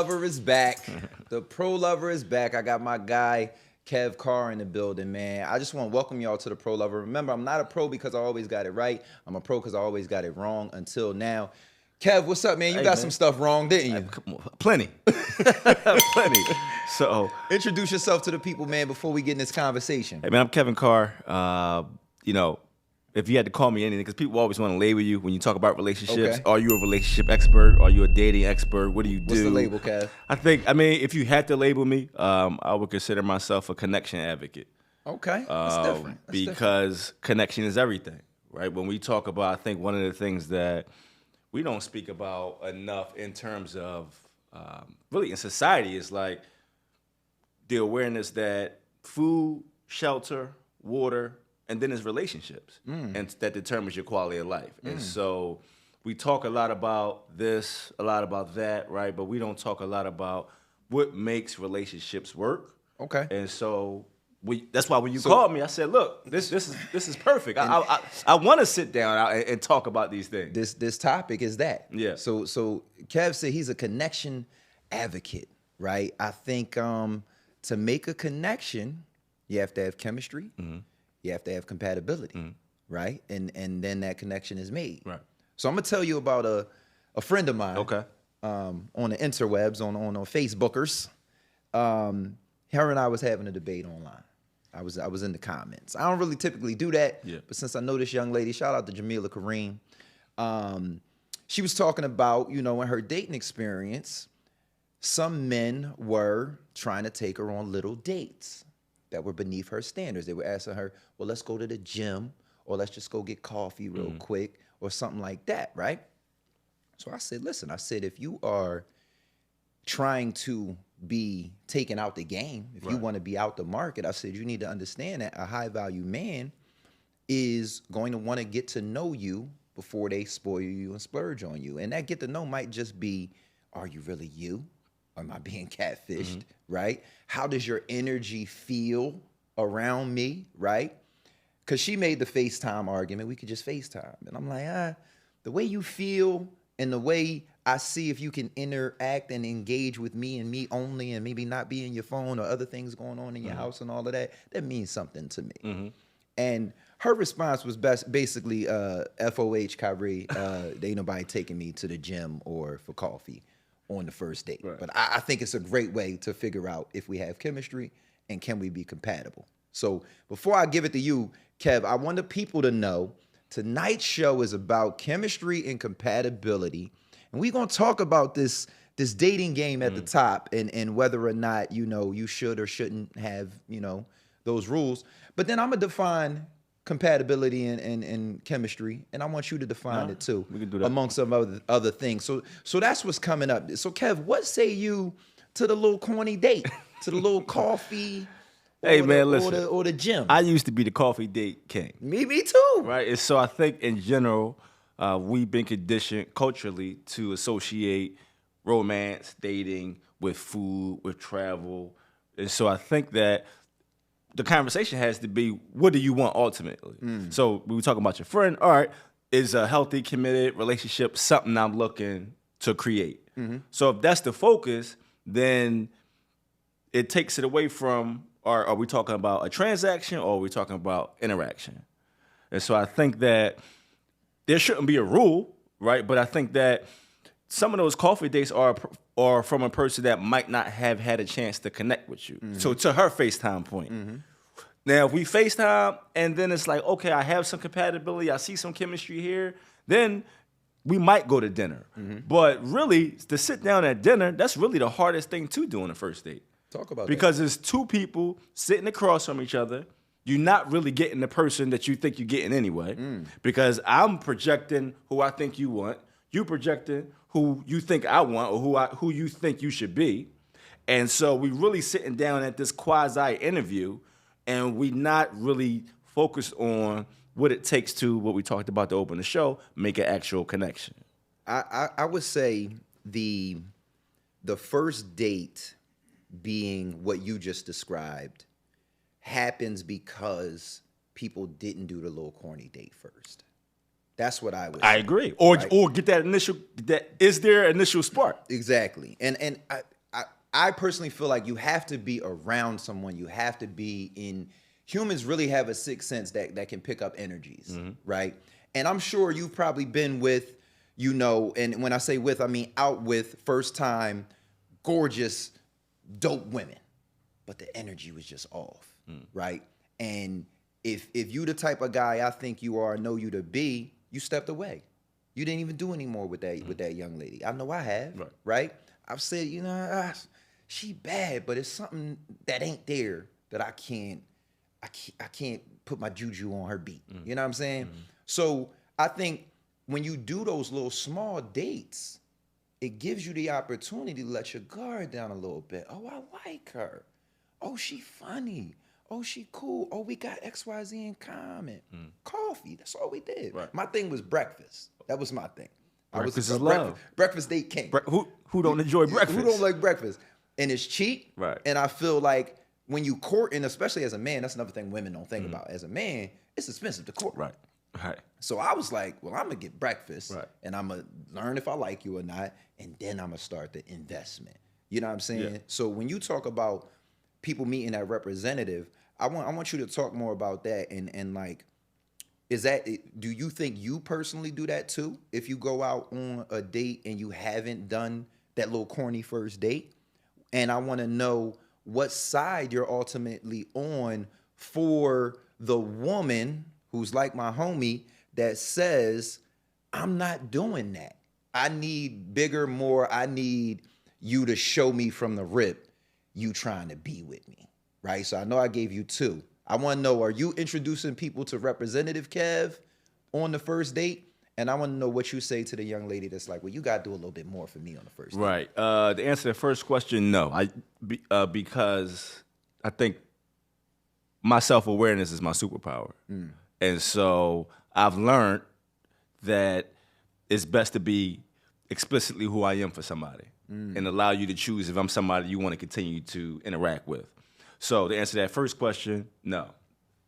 lover is back. The pro lover is back. I got my guy Kev Carr in the building, man. I just want to welcome y'all to the pro lover. Remember, I'm not a pro because I always got it right. I'm a pro because I always got it wrong until now. Kev, what's up, man? You got some stuff wrong, didn't you? Plenty. Plenty. So introduce yourself to the people, man, before we get in this conversation. Hey, man, I'm Kevin Carr. If you had to call me anything, because people always want to label you when you talk about relationships. Okay. Are you a relationship expert? Are you a dating expert? What do you do? What's the label, Kev? If you had to label me, I would consider myself a connection advocate. Okay, that's different. Because connection is everything, right? When we talk about, I think one of the things that we don't speak about enough in terms of really in society is like the awareness that food, shelter, water, and then there's relationships, and that determines your quality of life. And so we talk a lot about this, a lot about that, right? But we don't talk a lot about what makes relationships work. Okay. And so that's why when you called me, I said, look, this is perfect. I want to sit down and talk about these things. This topic is that. Yeah. So Kev said he's a connection advocate, right? I think to make a connection, you have to have chemistry. Mm-hmm. You have to have compatibility, right? And then that connection is made. Right. So I'm gonna tell you about a friend of mine. Okay. On the interwebs, on Facebookers. Her and I was having a debate online. I was in the comments. I don't really typically do that, but since I know this young lady, shout out to Jamila Kareem. She was talking about, in her dating experience, some men were trying to take her on little dates that were beneath her standards. They were asking her, well, let's go to the gym, or let's just go get coffee real quick, or something like that, right? So I said, listen, if you are trying to be taken out the game, if you want to be out the market, I said, you need to understand that a high value man is going to want to get to know you before they spoil you and splurge on you. And that get to know might just be, are you really you? Or am I being catfished, right? How does your energy feel around me, right? Because she made the FaceTime argument. We could just FaceTime. And I'm like, the way you feel and the way I see if you can interact and engage with me and me only, and maybe not be in your phone or other things going on in your house and all of that, that means something to me. And her response was basically, FOH, Kyrie, there ain't nobody taking me to the gym or for coffee on the first date. Right. But I think it's a great way to figure out if we have chemistry and can we be compatible. So before I give it to you, Kev, I want the people to know tonight's show is about chemistry and compatibility. And we're going to talk about this dating game at the top and whether or not, you should or shouldn't have, those rules. But then I'm going to define compatibility and chemistry, and I want you to define it too. We can do that. Amongst some other things. So that's what's coming up. So Kev, what say you to the little corny date, to the little coffee? Hey man, listen. Or the gym. I used to be the coffee date king. Me too. Right, and so I think in general, we've been conditioned culturally to associate romance, dating with food, with travel, and so I think that the conversation has to be, what do you want ultimately? So we were talking about your friend. All right, is a healthy, committed relationship something I'm looking to create? So if that's the focus, then it takes it away from, are we talking about a transaction or are we talking about interaction? And so I think that there shouldn't be a rule, right? But I think that some of those coffee dates are from a person that might not have had a chance to connect with you. So to her FaceTime point. Now, if we FaceTime and then it's like, okay, I have some compatibility, I see some chemistry here, then we might go to dinner. But really, to sit down at dinner, that's really the hardest thing to do on a first date. Talk about because it's two people sitting across from each other. You're not really getting the person that you think you're getting anyway. Because I'm projecting who I think you want. You projecting who you think I want or who you think you should be. And so we really sitting down at this quasi-interview and we not really focused on what it takes to, what we talked about to open the show, make an actual connection. I would say the first date being what you just described happens because people didn't do the little corny date first. That's what I would say. I agree. Or get that initial, is there initial spark? Exactly. And I personally feel like you have to be around someone. You have to be in. Humans really have a sixth sense that can pick up energies, right? And I'm sure you've probably been with, and when I say with, I mean out with first time, gorgeous, dope women, but the energy was just off, right? And if you the type of guy I think you are, know you to be, you stepped away. You didn't even do any more with that young lady. I know I have, right? I've said, she bad, but it's something that ain't there that I can't put my juju on her beat. You know what I'm saying? So I think when you do those little small dates, it gives you the opportunity to let your guard down a little bit. Oh, I like her. Oh, she funny. Oh, she cool. Oh, we got XYZ in common. Coffee. That's all we did. Right. My thing was breakfast. That was my thing. Breakfast is love. Breakfast date king. Who don't enjoy breakfast? Who don't like breakfast? And it's cheap. Right. And I feel like when you court, and especially as a man, that's another thing women don't think about. As a man, it's expensive to court. Right. So I was like, well, I'm gonna get breakfast, and I'm gonna learn if I like you or not, and then I'm gonna start the investment. You know what I'm saying? Yeah. So when you talk about people meeting that representative, I want you to talk more about that, and like, do you think you personally do that too? If you go out on a date and you haven't done that little corny first date, and I want to know what side you're ultimately on for the woman who's like my homie that says, I'm not doing that. I need bigger, more. I need you to show me from the rip you trying to be with me, right? So I know I gave you two. I want to know, are you introducing people to Representative Kev on the first date? And I want to know what you say to the young lady that's like, well, you got to do a little bit more for me on the first date. Right. To answer the first question, no. Because I think my self-awareness is my superpower. And so I've learned that it's best to be explicitly who I am for somebody and allow you to choose if I'm somebody you want to continue to interact with. So to answer that first question, no.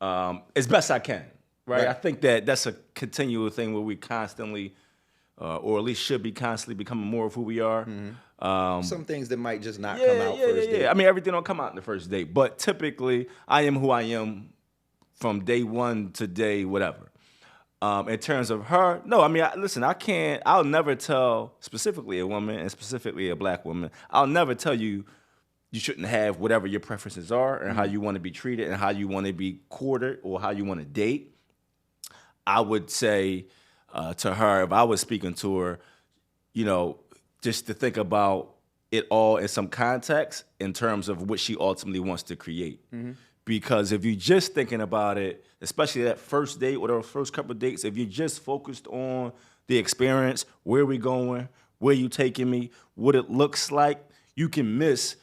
As best I can. Right? I think that's a continual thing where we constantly, or at least should be constantly becoming more of who we are. Some things that might just not come out first date. I mean, everything don't come out in the first date, but typically I am who I am from day one to day whatever. In terms of her, no, I mean, I'll never tell specifically a woman and specifically a black woman, I'll never tell you shouldn't have whatever your preferences are and how you want to be treated and how you want to be courted or how you want to date. I would say to her, if I was speaking to her, just to think about it all in some context in terms of what she ultimately wants to create. Because if you're just thinking about it, especially that first date or those first couple of dates, if you're just focused on the experience, where we going, where you taking me, what it looks like, you can miss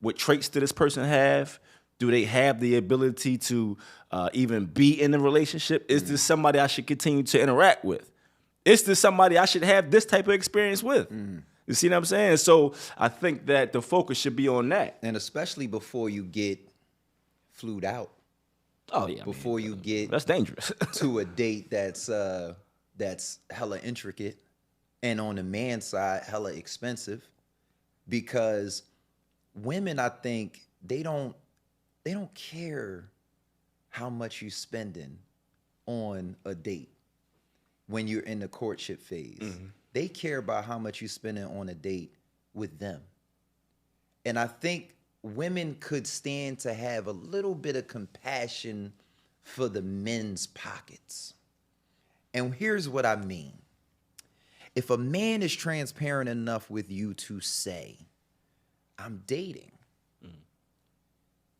what traits do this person have. Do they have the ability to even be in a relationship? Is this somebody I should continue to interact with? Is this somebody I should have this type of experience with? You see what I'm saying? So I think that the focus should be on that. And especially before you get flued out. Oh, yeah. Before you get that's dangerous to a date that's hella intricate and on the man's side, hella expensive. Because women, I think, they don't care how much you spending on a date when you're in the courtship phase. They care about how much you spending on a date with them. And I think women could stand to have a little bit of compassion for the men's pockets. And here's what I mean. If a man is transparent enough with you to say, I'm dating.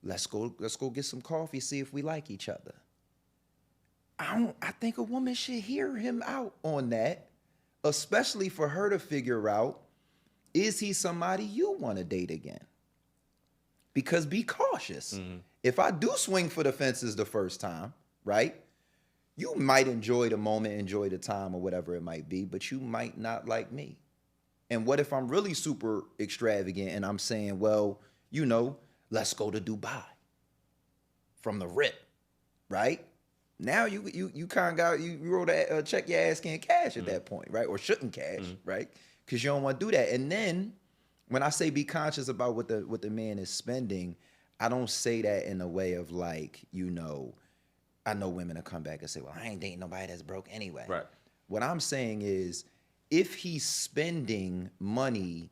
Let's go get some coffee, see if we like each other. I think a woman should hear him out on that, especially for her to figure out, is he somebody you want to date again? Because be cautious. If I do swing for the fences the first time, right? You might enjoy the moment, enjoy the time or whatever it might be, but you might not like me. And what if I'm really super extravagant and I'm saying, well, let's go to Dubai from the rip, right? Now you kind of got, you wrote a check your ass can't cash at that point, right? Or shouldn't cash, right? Because you don't want to do that. And then When I say be conscious about what the man is spending, I don't say that in a way of like, I know women will come back and say, well, I ain't dating nobody that's broke anyway. Right. What I'm saying is, if he's spending money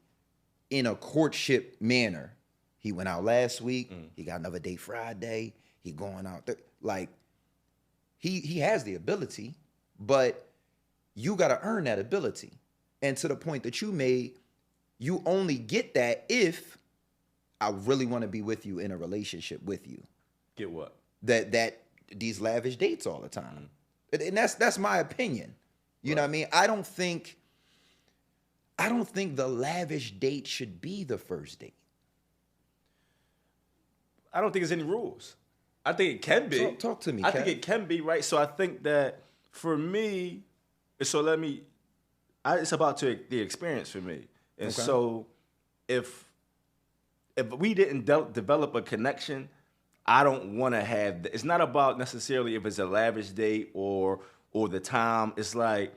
in a courtship manner, he went out last week, he got another date Friday, he going out there, like, he has the ability, but you got to earn that ability. And to the point that you made, you only get that if I really want to be with you in a relationship with you. Get what? That these lavish dates all the time. And that's my opinion. You know what I mean? I don't think the lavish date should be the first date. I don't think there's any rules. I think it can be. Talk to me, I think it can be, right? So I think that for me, it's about the experience for me. And Okay. so if we didn't develop a connection, I don't want to have. It's not about necessarily if it's a lavish date or the time. It's like,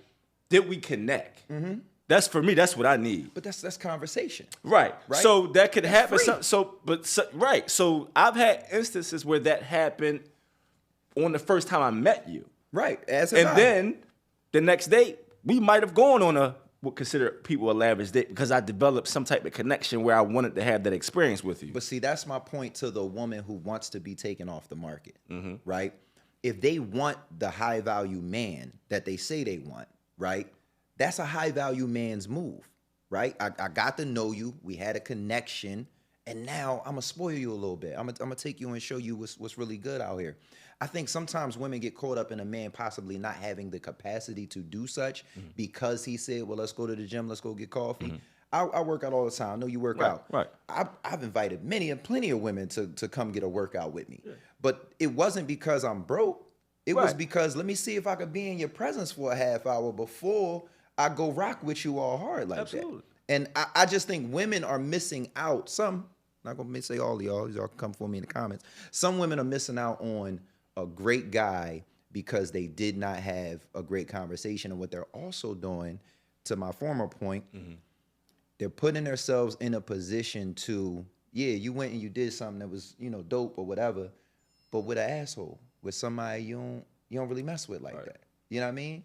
did we connect? Mm-hmm. That's for me. That's what I need. But that's conversation. Right. So that could happen. Free. Right. So I've had instances where that happened on the first time I met you. Right. Then the next date, we might have gone on what consider people a lavish date because I developed some type of connection where I wanted to have that experience with you. But see, that's my point to the woman who wants to be taken off the market, right? If they want the high value man that they say they want, right? That's a high value man's move, right? I got to know you. We had a connection. And now I'm going to spoil you a little bit. I'm going to take you and show you what's really good out here. I think sometimes women get caught up in a man possibly not having the capacity to do such because he said, well, let's go to the gym, let's go get coffee. I work out all the time. I know you work out. Right. I've invited plenty of women to come get a workout with me. Yeah. But it wasn't because I'm broke. It was because let me see if I could be in your presence for a half hour before I go rock with you all hard like that. And I just think women are missing out. Some, not going to say all of y'all can come for me in the comments. Some women are missing out on a great guy because they did not have a great conversation. And what they're also doing, to my former point, they're putting themselves in a position to, you went and you did something that was, dope or whatever, but with an asshole, with somebody you don't really mess with like that. You know what I mean?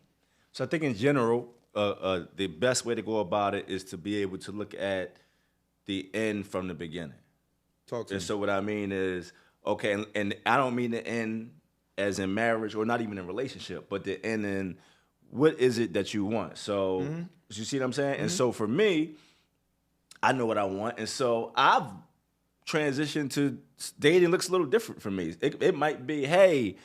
So I think in general, the best way to go about it is to be able to look at the end from the beginning. Talk to me. So what I mean is, okay, and I don't mean the end as in marriage or not even in relationship, but the end in what is it that you want. So you see what I'm saying? And so for me, I know what I want. And so I've transitioned to dating looks a little different for me. It might be, hey,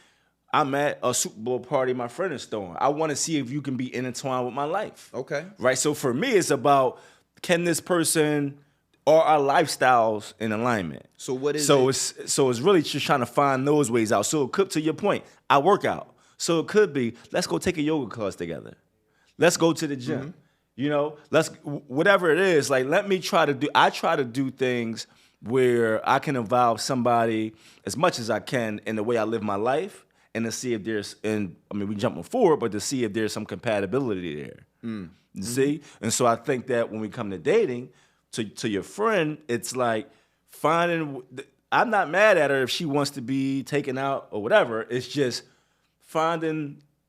I'm at a Super Bowl party my friend is throwing. I want to see if you can be intertwined with my life. Okay. Right? So for me, it's about, can this person, are our lifestyles in alignment? So what is it? So it's really just trying to find those ways out. So it could, to your point, I work out. So it could be, let's go take a yoga class together. Let's go to the gym. Let's, whatever it is, like, I try to do things where I can involve somebody as much as I can in the way I live my life and to see if there's, we jumping forward, but to see if there's some compatibility there. See? And so I think that when we come to dating, to your friend, it's like finding, I'm not mad at her if she wants to be taken out or whatever. It's just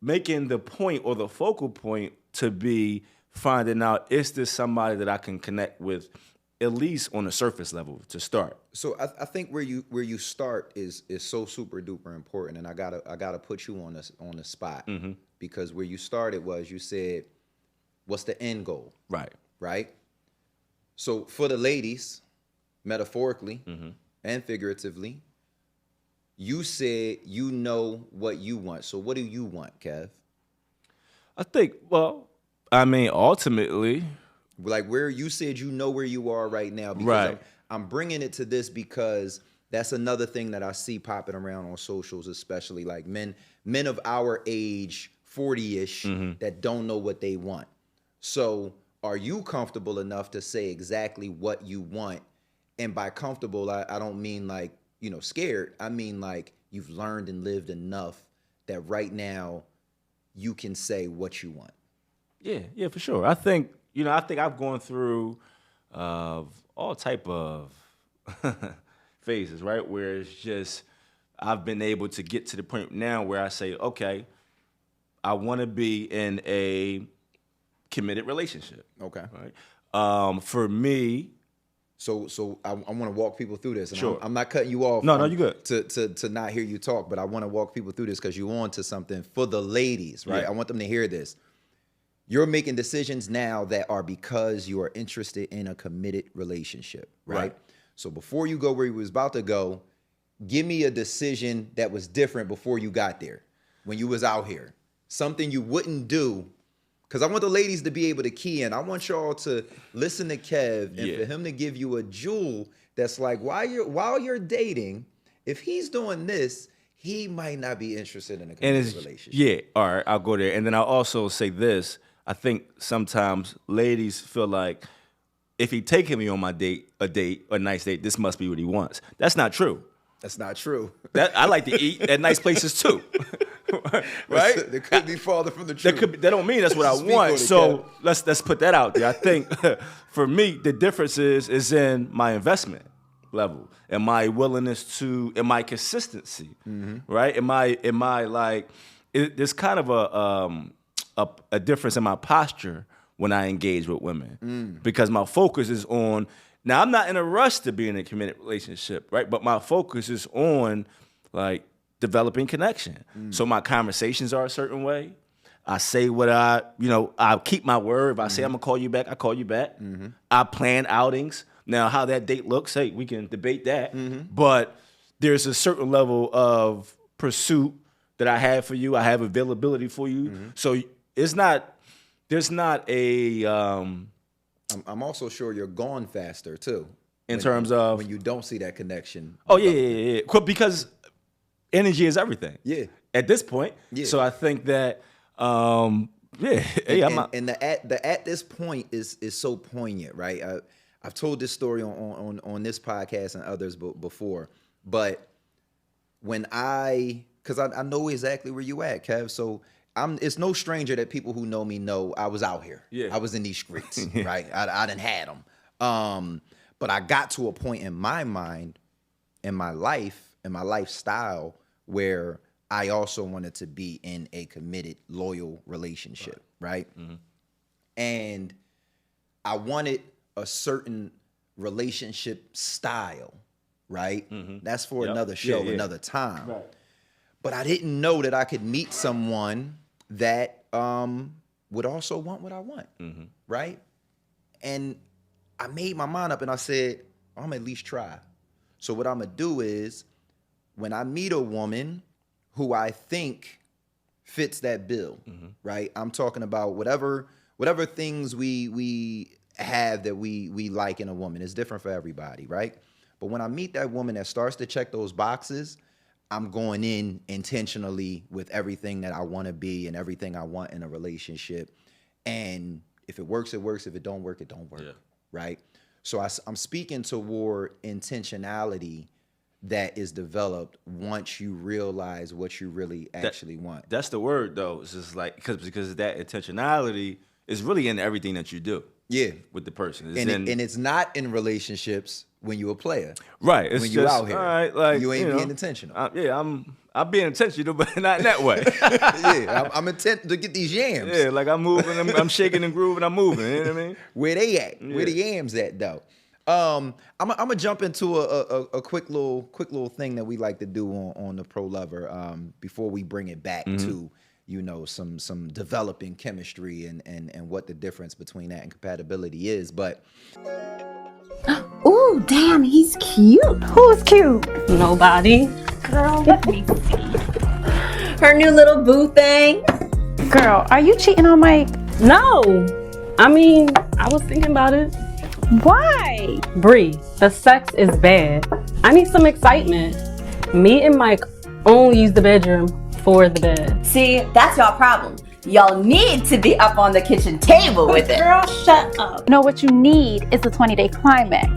making the point or the focal point to be finding out, is this somebody that I can connect with at least on the surface level to start? So I think where you start is so super duper important, and I gotta put you on the spot because where you started was you said, what's the end goal? Right. So for the ladies, metaphorically and figuratively, you said you know what you want. So what do you want, Kev? I think, ultimately, like where you said you know where you are right now. Because I'm bringing it to this because that's another thing that I see popping around on socials, especially like men of our age, 40-ish, that don't know what they want. So are you comfortable enough to say exactly what you want? And by comfortable, I don't mean like, scared. I mean like you've learned and lived enough that right now you can say what you want. Yeah, for sure. I think I've gone through all type of phases, right? Where it's just I've been able to get to the point now where I say, okay, I want to be in a committed relationship. Okay. Right. For me. So I want to walk people through this. And Sure. I'm not cutting you off. No, you good. To not hear you talk, but I want to walk people through this because you're on to something for the ladies, right? Yeah. I want them to hear this. You're making decisions now that are because you are interested in a committed relationship, right? So before you go where you was about to go, give me a decision that was different before you got there, when you was out here. Something you wouldn't do. Because I want the ladies to be able to key in. I want y'all to listen to Kev and for him to give you a jewel that's like, while you're dating, if he's doing this, he might not be interested in a committed relationship. Yeah, all right, I'll go there. And then I'll also say this. I think sometimes ladies feel like if he taking me on a nice date, this must be what he wants. That's not true. That's not true. I like to eat at nice places too. Right? That could be farther from the truth. That don't mean that's what I want. So let's put that out there. I think for me, the difference is in my investment level and my willingness to, and my consistency, right? Am I like, there's kind of a difference in my posture when I engage with women because my focus is on. Now I'm not in a rush to be in a committed relationship, right? But my focus is on like developing connection. So my conversations are a certain way. I say what I keep my word. If I say I'm gonna call you back, I call you back. I plan outings. Now how that date looks, hey, we can debate that. But there's a certain level of pursuit that I have for you. I have availability for you. So there's not a I'm also sure you're gone faster too. In terms of when you don't see that connection. Oh yeah. Because energy is everything. Yeah. At this point. Yeah. So I think that and the at this point is so poignant, right? I've told this story on this podcast and others before, but when because I know exactly where you at, Kev. So it's no stranger that people who know me know I was out here. Yeah. I was in these streets, right? I done had them. But I got to a point in my mind, in my life, in my lifestyle, where I also wanted to be in a committed, loyal relationship, right? And I wanted a certain relationship style, right? That's for another show, another time. Right. But I didn't know that I could meet someone that would also want what I want, right? And I made my mind up and I said, I'm gonna at least try. So what I'm gonna do is, when I meet a woman who I think fits that bill, right? I'm talking about whatever things we have that we like in a woman. It's different for everybody, right? But when I meet that woman that starts to check those boxes, I'm going in intentionally with everything that I want to be and everything I want in a relationship. And if it works, it works. If it don't work, it don't work, right? So I'm speaking toward intentionality that is developed once you realize what you really actually want. That's the word, though. It's just like because that intentionality is really in everything that you do. Yeah, with the person, and it's not in relationships when you're a player, right? It's when you're out here, all right, like you ain't being intentional. I'm being intentional, but not in that way. I'm intent to get these yams. Yeah, like I'm moving, I'm shaking and grooving, I'm moving. You know what I mean? Where they at? Yeah. Where the yams at though? I'm gonna jump into a quick little thing that we like to do on the Pro Lover before we bring it back to some developing chemistry and what the difference between that and compatibility is. But ooh, damn, he's cute. Who's cute? Nobody. Girl, let me see. Her new little boo thing. Girl, are you cheating on Mike? No. I mean, I was thinking about it. Why? Bree, the sex is bad. I need some excitement. Me and Mike only use the bedroom for the bed. See, that's y'all problem. Y'all need to be up on the kitchen table with it. Girl, shut up. No, what you need is the 20-day climax.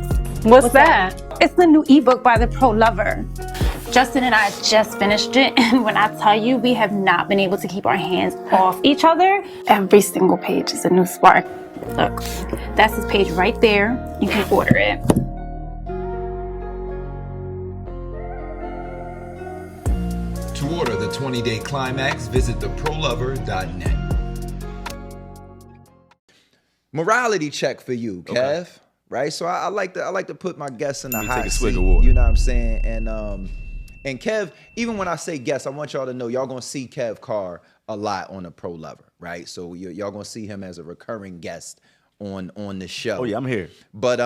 What's that? It's the new ebook by the Pro Lover. Justin and I just finished it, and when I tell you we have not been able to keep our hands off each other, every single page is a new spark. Look, that's his page right there. You can order it. To order the 20-day climax, visit theprolover.net. Morality check for you, Kev. Okay. Right? So I like to put my guests in the Let me hot take a seat. swig of water. You know what I'm saying? And Kev, even when I say guest, I want y'all to know y'all gonna see Kev Carr a lot on the Pro Lover, right? So y'all gonna see him as a recurring guest on the show. Oh yeah, I'm here. But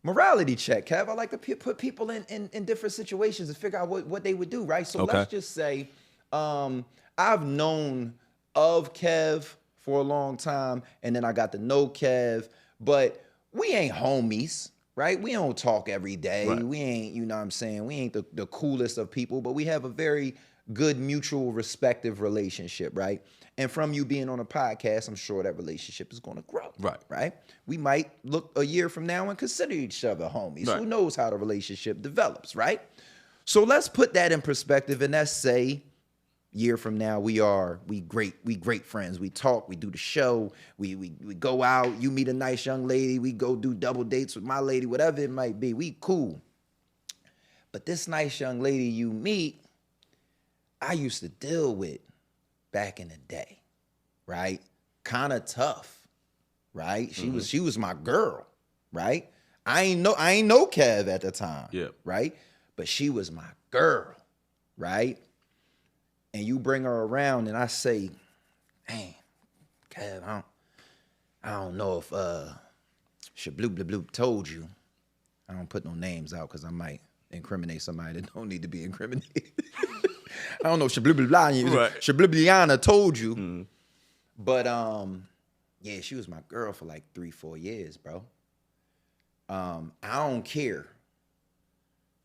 morality check, Kev. I like to put people in different situations and figure out what they would do, right? So Okay. let's just say I've known of Kev for a long time, and then I got to know Kev, but we ain't homies, right? We don't talk every day. Right. We ain't, you know what I'm saying? We ain't the coolest of people, but we have a very good mutual respective relationship, right? And from you being on a podcast, I'm sure that relationship is going to grow. Right. Right? We might look a year from now and consider each other homies. Right. Who knows how the relationship develops, right? So let's put that in perspective, and let's say year from now we great friends. We talk, we do the show, we go out, you meet a nice young lady, we go do double dates with my lady, whatever it might be. We cool. But this nice young lady you meet, I used to deal with back in the day, right? Kind of tough, right? She was my girl, right? I ain't know Kev at the time, Yeah. right? But she was my girl, right? And you bring her around, and I say, "Man, Kev, I don't know if Shabloop Bloop told you." I don't put no names out because I might incriminate somebody that don't need to be incriminated. I don't know if Shabloop told you, but yeah, she was my girl for like 3-4 years, bro. I don't care.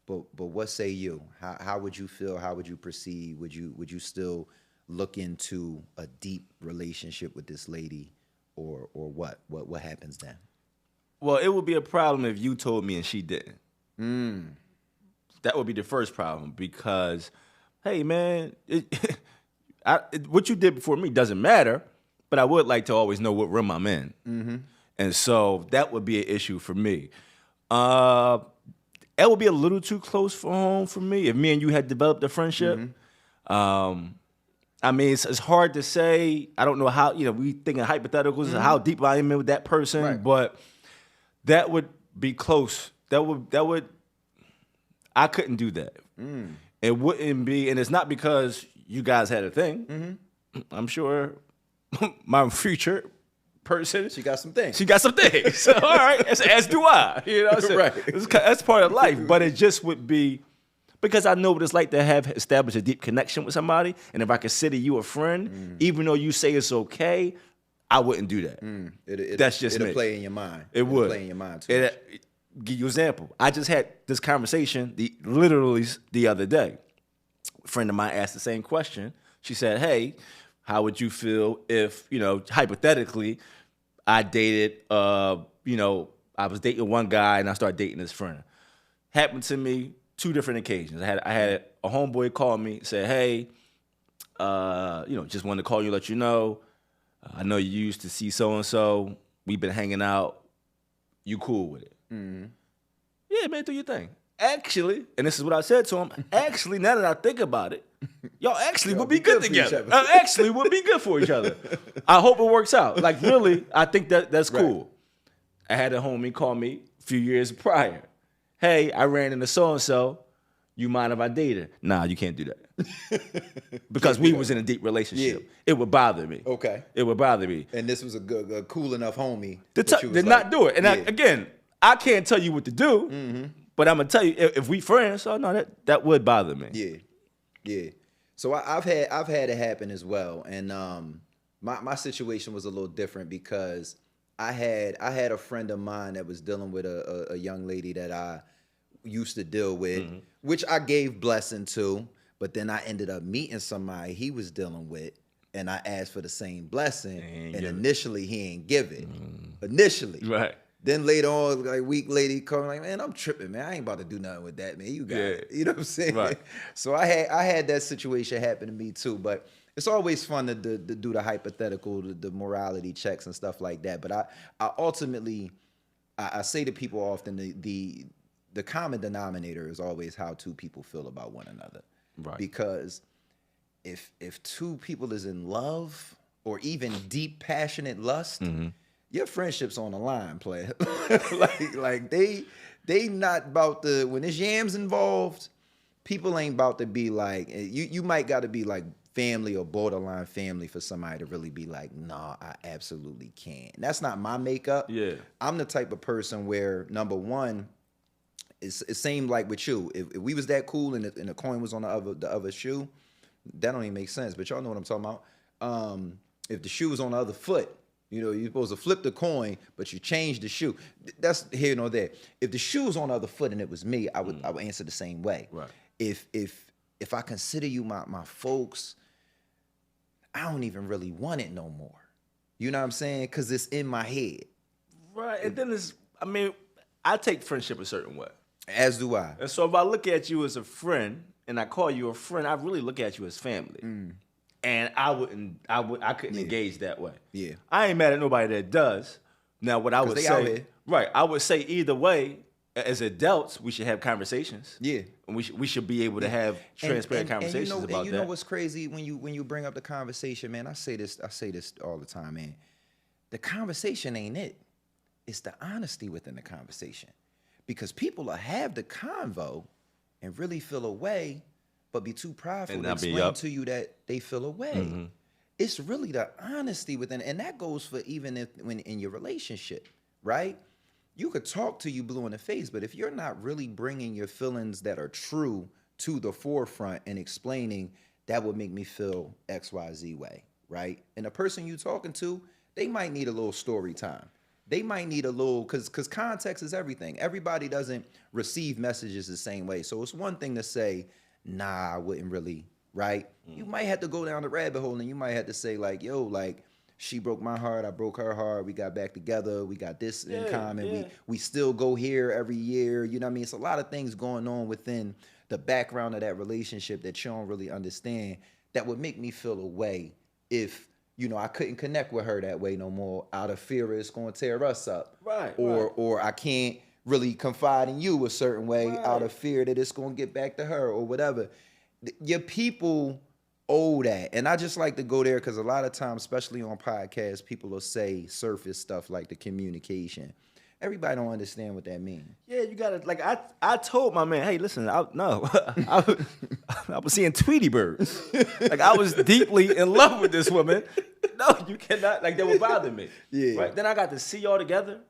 But what say you? How would you feel? How would you perceive? Would you still look into a deep relationship with this lady, or what? What happens then? Well, it would be a problem if you told me and she didn't. That would be the first problem because, hey man, what you did before me doesn't matter, but I would like to always know what room I'm in, and so that would be an issue for me. That would be a little too close for home for me if me and you had developed a friendship. I mean, it's hard to say. I don't know how, we thinking hypotheticals, how deep I am in with that person, Right. but that would be close. That would, I couldn't do that. It wouldn't be, and it's not because you guys had a thing. I'm sure my future person, She got some things. she got some things. So, all right, as do I. You know what I'm saying? Right. That's part of life. But it just would be, because I know what it's like to have established a deep connection with somebody. And if I consider you a friend, even though you say it's okay, I wouldn't do that. That's just it'll me. play in your mind. It It'll would. play in your mind too much. Give you an example. I just had this conversation literally the other day. A friend of mine asked the same question. She said, hey, how would you feel if, hypothetically, I dated, I was dating one guy and I started dating his friend. Happened to me 2 different occasions. I had a homeboy call me, say, hey, just wanted to call you, let you know. I know you used to see so-and-so. We've been hanging out. You cool with it? Yeah, man, do your thing. Actually, and this is what I said to him, actually, now that I think about it, y'all actually would be good good for each together. other. Actually would be good for each other. I hope it works out. Like, really, I think that's cool. I had a homie call me a few years prior. Hey, I ran into so-and-so. You mind if I date her? Nah, you can't do that. Because we was in a deep relationship. Yeah. It would bother me. Okay. It would bother me. And this was a cool enough homie. Did not do it. And again, I can't tell you what to do, but I'm gonna tell you if we friends. So no, that would bother me. Yeah. So I've had it happen as well, and my situation was a little different because I had a friend of mine that was dealing with a young lady that I used to deal with, which I gave blessing to, but then I ended up meeting somebody he was dealing with, and I asked for the same blessing, and initially he ain't give it. Initially, Right. Then later on, like a week later, he called me like, man, I'm tripping, man. I ain't about to do nothing with that, man. You got it. You know what I'm saying? Right. So I had that situation happen to me too. But it's always fun to do the hypothetical, the morality checks and stuff like that. But I ultimately, I say to people often, the common denominator is always how two people feel about one another. Right. Because if two people is in love or even deep, passionate lust, your friendship's on the line, player. like they not about to, when there's yams involved, people ain't about to be like, you might got to be like family or borderline family for somebody to really be like, nah, I absolutely can't. And that's not my makeup. Yeah. I'm the type of person where, number one, it seemed like with you, if we was that cool and the coin was on the other shoe, that don't even make sense. But y'all know what I'm talking about. If the shoe was on the other foot, you know, you're supposed to flip the coin, but you change the shoe. That's here nor there. If the shoe was on the other foot and it was me, I would answer the same way. Right. If I consider you my folks, I don't even really want it no more. You know what I'm saying? Because it's in my head. Right. And then I take friendship a certain way. As do I. And so if I look at you as a friend and I call you a friend, I really look at you as family. And I couldn't engage that way. Yeah. I ain't mad at nobody that does. Now what I would they out say, here. right, I would say either way, as adults, we should have conversations. Yeah. And we should be able to have transparent conversations about that. You know what's crazy when you bring up the conversation, man? I say this all the time, man. The conversation ain't it. It's the honesty within the conversation. Because people will have the convo and really feel away, but be too prideful to explain to you that they feel away. It's really the honesty within, and that goes for even when in your relationship, right? You could talk to you blue in the face, but if you're not really bringing your feelings that are true to the forefront and explaining that would make me feel X, Y, Z way, right? And the person you talking to, they might need a little story time. They might need a little, because context is everything. Everybody doesn't receive messages the same way. So it's one thing to say, nah, I wouldn't really, right? You might have to go down the rabbit hole and you might have to say like, yo, like, she broke my heart, I broke her heart, we got back together, we got this in common, we still go here every year, you know what I mean? It's a lot of things going on within the background of that relationship that you don't really understand that would make me feel away if, you know, I couldn't connect with her that way no more out of fear it's going to tear us up. Right. Or I can't really confide in you a certain way out of fear that it's going to get back to her or whatever. Your people owe that. And I just like to go there because a lot of times, especially on podcasts, people will say surface stuff like the communication. Everybody don't understand what that means. Yeah, you gotta, like, I told my man, hey, listen, I was seeing Tweety birds. Like, I was deeply in love with this woman. No, you cannot, like, that would bother me. Yeah. Right? Then I got to see y'all together.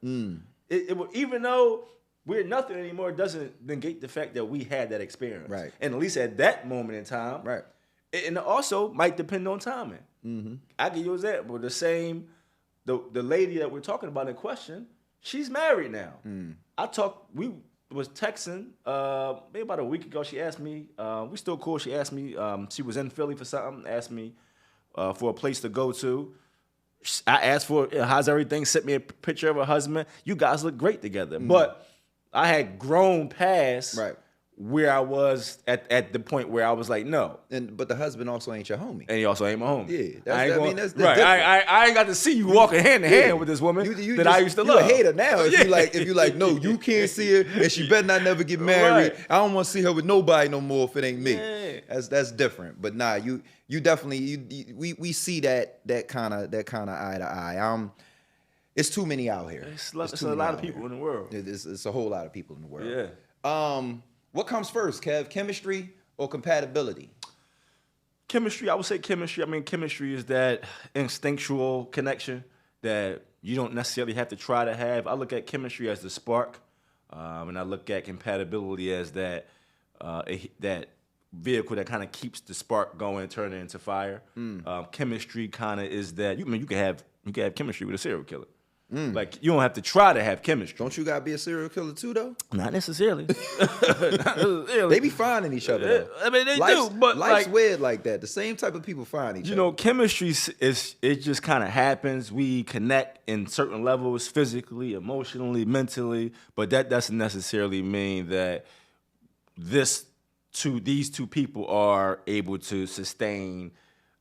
It would, even though we're nothing anymore, it doesn't negate the fact that we had that experience. Right. And at least at that moment in time. Right. And it also might depend on timing. I can use that, but the lady that we're talking about in question, she's married now. We was texting maybe about a week ago. She asked me, we still cool. She asked me, she was in Philly for something, asked me for a place to go to. I asked for, how's everything? Sent me a picture of her husband. You guys look great together. But I had grown past where I was at the point where I was like, no. But the husband also ain't your homie. And he also ain't my homie. Yeah. That's right. I ain't got to see you walking hand in hand with this woman I used to love. You a hater now. If you like, no, you can't see her and she better not never get married. I don't want to see her with nobody no more if it ain't me. Yeah. That's different. But nah, you definitely we see that kind of eye to eye. It's too many out here. It's a lot of people in the world. It's a whole lot of people in the world. Yeah. What comes first, Kev? Chemistry or compatibility? Chemistry, I would say chemistry. I mean, chemistry is that instinctual connection that you don't necessarily have to try to have. I look at chemistry as the spark, and I look at compatibility as that vehicle that kind of keeps the spark going, turning into fire. Chemistry kind of is that. You can have chemistry with a serial killer. Like, you don't have to try to have chemistry. Don't you gotta be a serial killer too, though? Not necessarily. They be finding each other, though. I mean, they do, but life's weird like that. The same type of people find each other. You know, chemistry it just kind of happens. We connect in certain levels, physically, emotionally, mentally, but that doesn't necessarily mean that these two people are able to sustain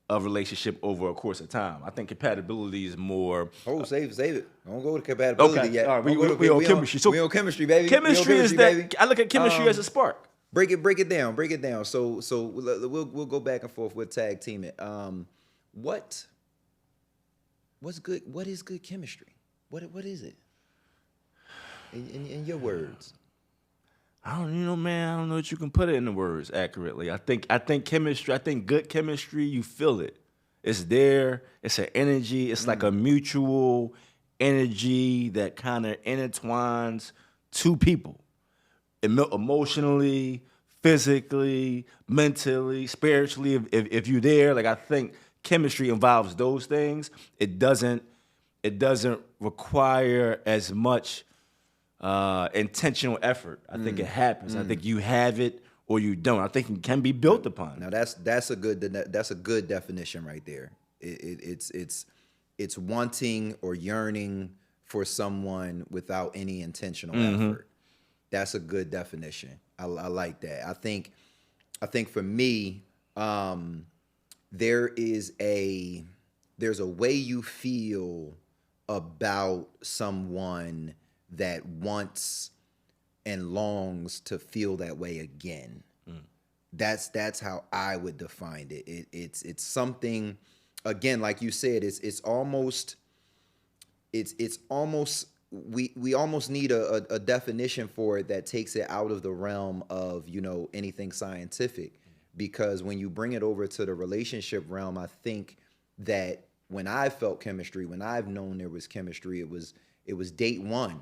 a relationship over a course of time. I think compatibility is more. Oh, save it. Don't go to compatibility Okay, yet. all right, Don't we go on chemistry. So we on chemistry, baby. Chemistry we on is that. baby. I look at chemistry as a spark. Break it down. So we'll go back and forth. We'll tag team it. What's good? What is good chemistry? What is it? In your words. Man, I don't know that you can put it in the words accurately. I think chemistry, good chemistry, you feel it. It's there. It's an energy. It's like a mutual energy that kind of intertwines two people. Emotionally, physically, mentally, spiritually, if you're there, like I think chemistry involves those things. It doesn't require as much intentional effort. I think it happens. I think you have it or you don't. I think it can be built upon. Now that's a good definition right there. It's wanting or yearning for someone without any intentional effort. That's a good definition. I like that. I think for me, there's a way you feel about someone that wants and longs to feel that way again. That's how I would define it. It's something, again, like you said, it's almost we almost need a definition for it that takes it out of the realm of anything scientific, because when you bring it over to the relationship realm, I think that when I felt chemistry, when I've known there was chemistry, it was date one.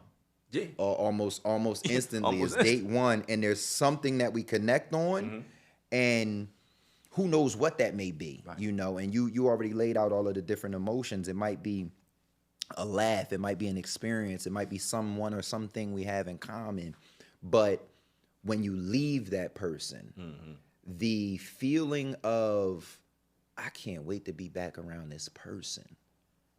Yeah. Almost instantly. It's date one, and there's something that we connect on, and who knows what that may be, right. And you already laid out all of the different emotions. It might be a laugh, it might be an experience, it might be someone or something we have in common. But when you leave that person, the feeling of, I can't wait to be back around this person,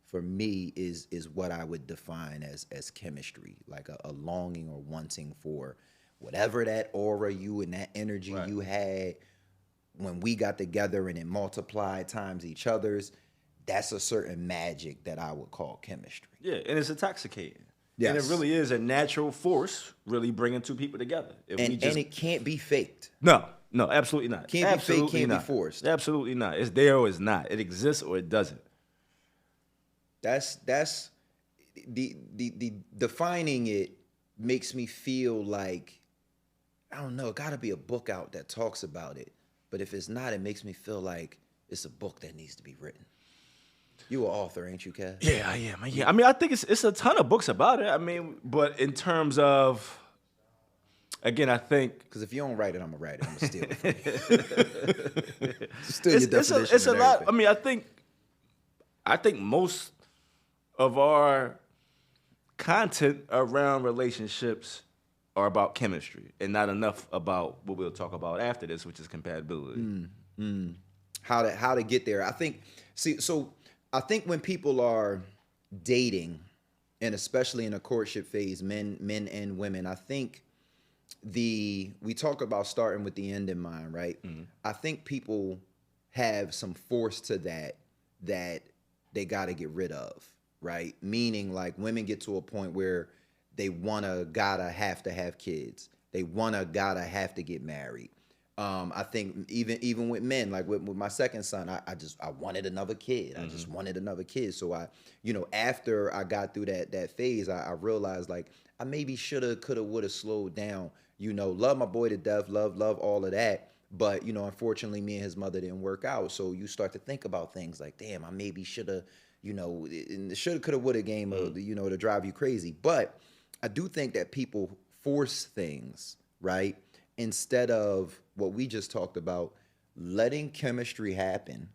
for me is what I would define as chemistry, like a longing or wanting for whatever that aura you and that energy right. you had when we got together, and it multiplied times each other's. That's a certain magic that I would call chemistry. Yeah, and it's intoxicating. Yes. And it really is a natural force, really bringing two people together. And it can't be faked. No, absolutely not. Can't be faked, can't be forced. Absolutely not. It's there or it's not. It exists or it doesn't. That's the defining it makes me feel like, I don't know, it gotta be a book out that talks about it. But if it's not, it makes me feel like it's a book that needs to be written. You an author, ain't you, Kev? Yeah, I am. Yeah. I mean, I think it's a ton of books about it. I mean, but in terms of, again, I think, because if you don't write it, I'm gonna write it. I'm gonna steal it from you. Steal your definition. It's a lot. I mean, I think most of our content around relationships are about chemistry, and not enough about what we'll talk about after this, which is compatibility. How to get there. I think. I think when people are dating, and especially in a courtship phase, men and women, I think we talk about starting with the end in mind, right? I think people have some force to that they got to get rid of, right? Meaning, like, women get to a point where they have to have kids. They gotta have to get married. I think even with men, like with my second son, I wanted another kid. I just wanted another kid. So after I got through that phase, I realized, like, I maybe shoulda, coulda, woulda slowed down. Love my boy to death, love all of that. But unfortunately, me and his mother didn't work out. So you start to think about things like, damn, I maybe shoulda, in the shoulda, coulda, woulda game of to drive you crazy. But I do think that people force things, right? Instead of what we just talked about, letting chemistry happen,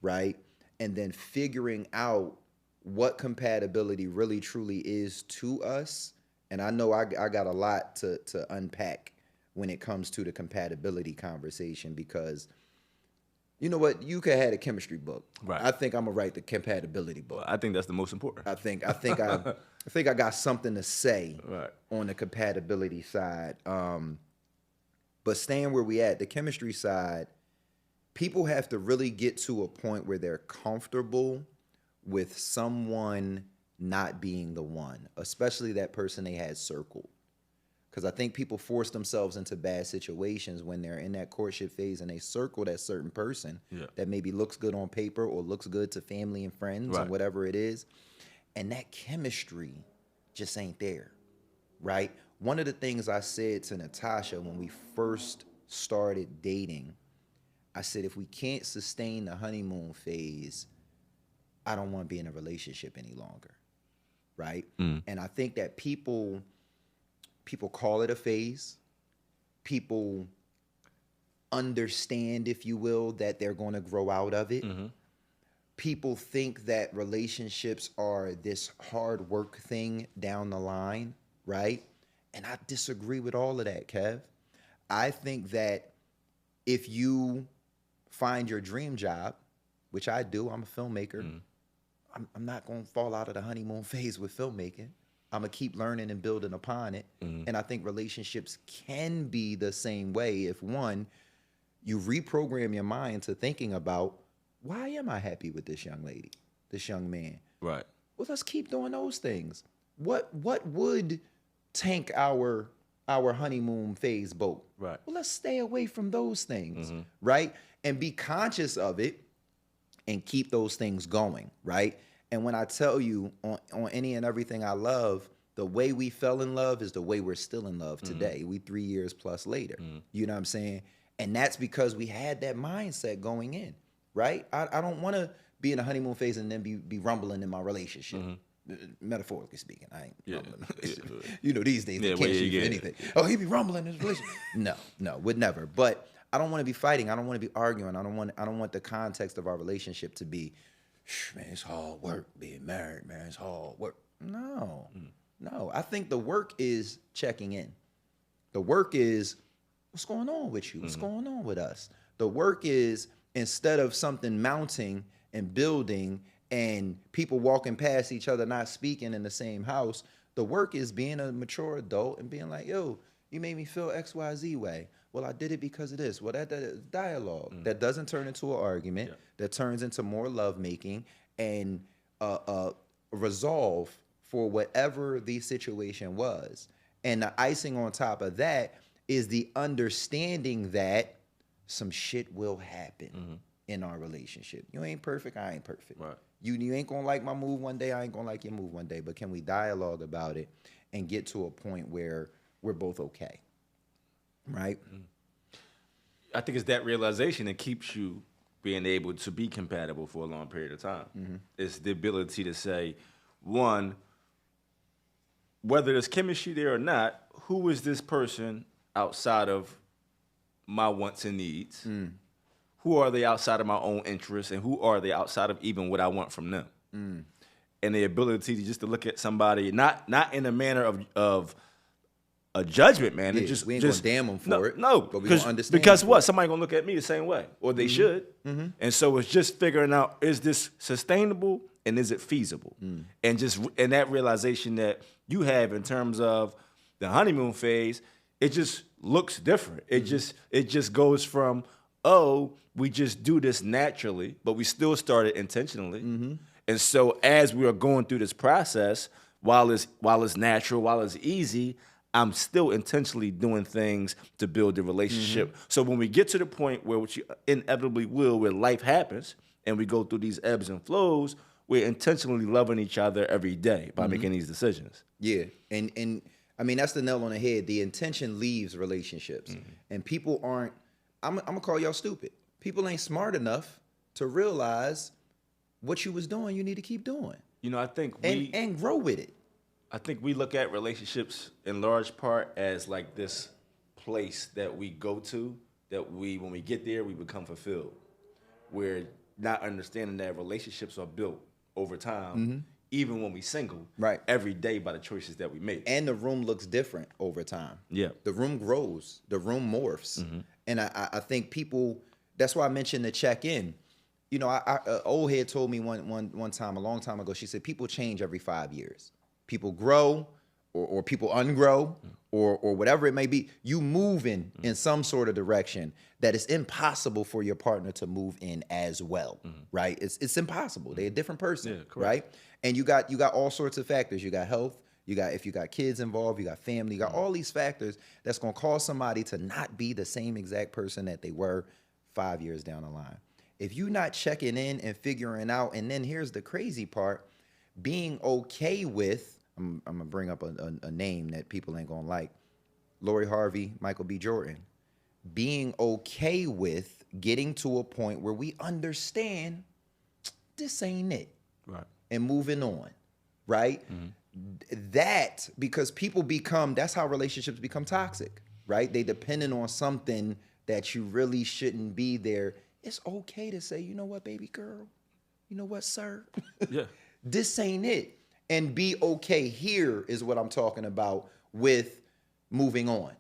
right? And then figuring out what compatibility really truly is to us. And I know I got a lot to unpack when it comes to the compatibility conversation, because you know what? You could have a chemistry book. Right. I think I'm gonna write the compatibility book. I think that's the most important. I think I got something to say right. on the compatibility side. But staying where we at, the chemistry side, people have to really get to a point where they're comfortable with someone not being the one, especially that person they had circled. Because I think people force themselves into bad situations when they're in that courtship phase and they circle that certain person that maybe looks good on paper or looks good to family and friends and whatever it is. And that chemistry just ain't there, right? One of the things I said to Natasha when we first started dating, I said, if we can't sustain the honeymoon phase, I don't want to be in a relationship any longer, right? And I think that people call it a phase. People understand, if you will, that they're going to grow out of it. People think that relationships are this hard work thing down the line, right? And I disagree with all of that, Kev. I think that if you find your dream job, which I do, I'm a filmmaker, I'm not going to fall out of the honeymoon phase with filmmaking. I'm going to keep learning and building upon it. And I think relationships can be the same way if, one, you reprogram your mind to thinking about, why am I happy with this young lady, this young man? Right. Well, let's keep doing those things. What would tank our honeymoon phase boat? Right. Well, let's stay away from those things, right? And be conscious of it and keep those things going, right? And when I tell you on any and everything I love, the way we fell in love is the way we're still in love today. We 3 years plus later. You know what I'm saying? And that's because we had that mindset going in, right? I don't want to be in a honeymoon phase and then be rumbling in my relationship. Metaphorically speaking, I ain't rumbling. You know, these days, they can't shoot for anything. Oh, he be rumbling in his relationship. No, would never. But I don't want to be fighting. I don't want to be arguing. I don't want the context of our relationship to be, man, it's hard work being married, man. It's hard work. No. I think the work is checking in. The work is, what's going on with you? What's going on with us? The work is, instead of something mounting and building and people walking past each other, not speaking in the same house, the work is being a mature adult and being like, yo, you made me feel XYZ way. Well, I did it because of this. Well, that is dialogue. That doesn't turn into an argument. That turns into more lovemaking and resolve for whatever the situation was. And the icing on top of that is the understanding that some shit will happen in our relationship. You ain't perfect, I ain't perfect. Right. You ain't gonna like my move one day, I ain't gonna like your move one day, but can we dialogue about it and get to a point where we're both okay? Right? I think it's that realization that keeps you being able to be compatible for a long period of time. It's the ability to say, one, whether there's chemistry there or not, who is this person outside of my wants and needs? Who are they outside of my own interests? And who are they outside of even what I want from them? And the ability to just to look at somebody, not in a manner of a judgment, man. Yeah, and just, we ain't just, gonna damn them for it. No, but we gonna understand. Because what? Somebody gonna look at me the same way, or they should. And so it's just figuring out, is this sustainable and is it feasible? And that realization that you have in terms of the honeymoon phase, it just looks different. It just goes from, oh, we just do this naturally, but we still started intentionally. And so as we are going through this process, while it's natural, while it's easy, I'm still intentionally doing things to build the relationship. So when we get to the point where, which you inevitably will, where life happens and we go through these ebbs and flows, we're intentionally loving each other every day by making these decisions. Yeah, and I mean, that's the nail on the head. The intention leaves relationships. And people aren't, I'm gonna call y'all stupid. People ain't smart enough to realize what you was doing, you need to keep doing. You know, I think and grow with it. I think we look at relationships in large part as like this place that we go to, that when we get there, we become fulfilled. We're not understanding that relationships are built over time, even when we single, right, every day by the choices that we make. And the room looks different over time. Yeah. The room grows, the room morphs. And I think people, that's why I mentioned the check-in. You know, old head told me one time, a long time ago, she said, people change every 5 years. People grow or people ungrow or whatever it may be, you move in some sort of direction that it's impossible for your partner to move in as well, right? It's impossible. They're a different person, right? And you got all sorts of factors. You got health. If you got kids involved, you got family. You got all these factors that's gonna cause somebody to not be the same exact person that they were 5 years down the line. If you're not checking in and figuring out, and then here's the crazy part, being okay with, I'm gonna bring up a name that people ain't gonna like, Lori Harvey, Michael B. Jordan, being okay with getting to a point where we understand this ain't it, Right. and moving on, right? That, because people become, that's how relationships become toxic, right? They depending on something that you really shouldn't be there. It's okay to say, you know what, baby girl, you know what, sir, Yeah. this ain't it. And be okay here is what I'm talking about with moving on,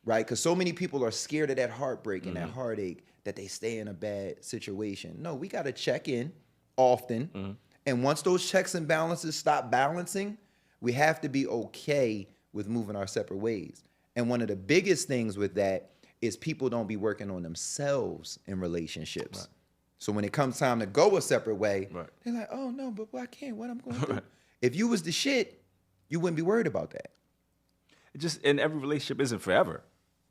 right? Because so many people are scared of that heartbreak and that heartache that they stay in a bad situation. No, we got to check in often. And once those checks and balances stop balancing, we have to be okay with moving our separate ways. And one of the biggest things with that is people don't be working on themselves in relationships. Right. So when it comes time to go a separate way, Right. they're like, oh no, but I can't, what I'm going to do? If you was the shit, you wouldn't be worried about that. And every relationship isn't forever.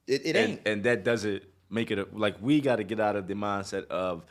It ain't. And that doesn't make it like we got to get out of the mindset of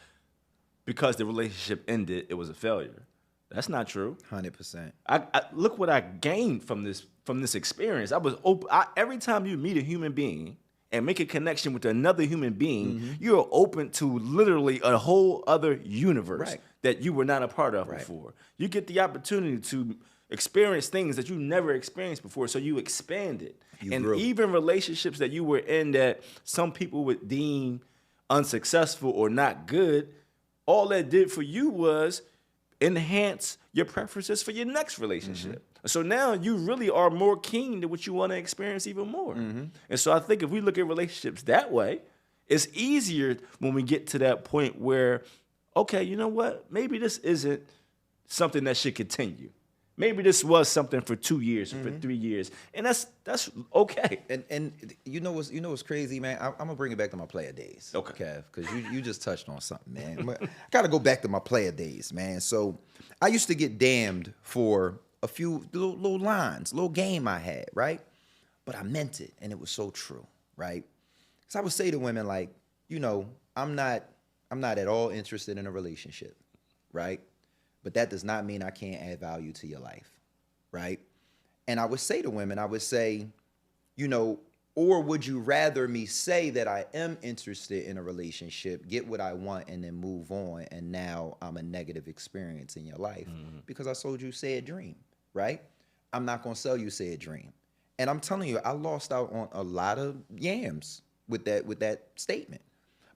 because the relationship ended, it was a failure. That's not true. 100%. I look what I gained from this experience. I was open. Every time you meet a human being and make a connection with another human being, you're open to literally a whole other universe that you were not a part of before. You get the opportunity to experience things that you never experienced before, so you expand it. And grew. even relationships that you were in that some people would deem unsuccessful or not good, all that did for you was enhance your preferences for your next relationship. So now you really are more keen to what you want to experience even more. And so I think if we look at relationships that way, it's easier when we get to that point where, okay, you know what? Maybe this isn't something that should continue. Maybe this was something for 2 years or for 3 years, and that's okay. And you know what's crazy, man? I'm gonna bring it back to my player days, Okay. Kev, because you just touched on something, man. I gotta go back to my player days, man. So I used to get damned for a few little lines, little game I had, right? But I meant it, and it was so true, right? Because I would say to women like, you know, I'm not at all interested in a relationship, right? But that does not mean I can't add value to your life, right? And I would say to women, I would say, you know, or would you rather me say that I am interested in a relationship, get what I want, and then move on, and now I'm a negative experience in your life because I sold you said dream, right? I'm not going to sell you said dream. And I'm telling you, I lost out on a lot of yams with that statement.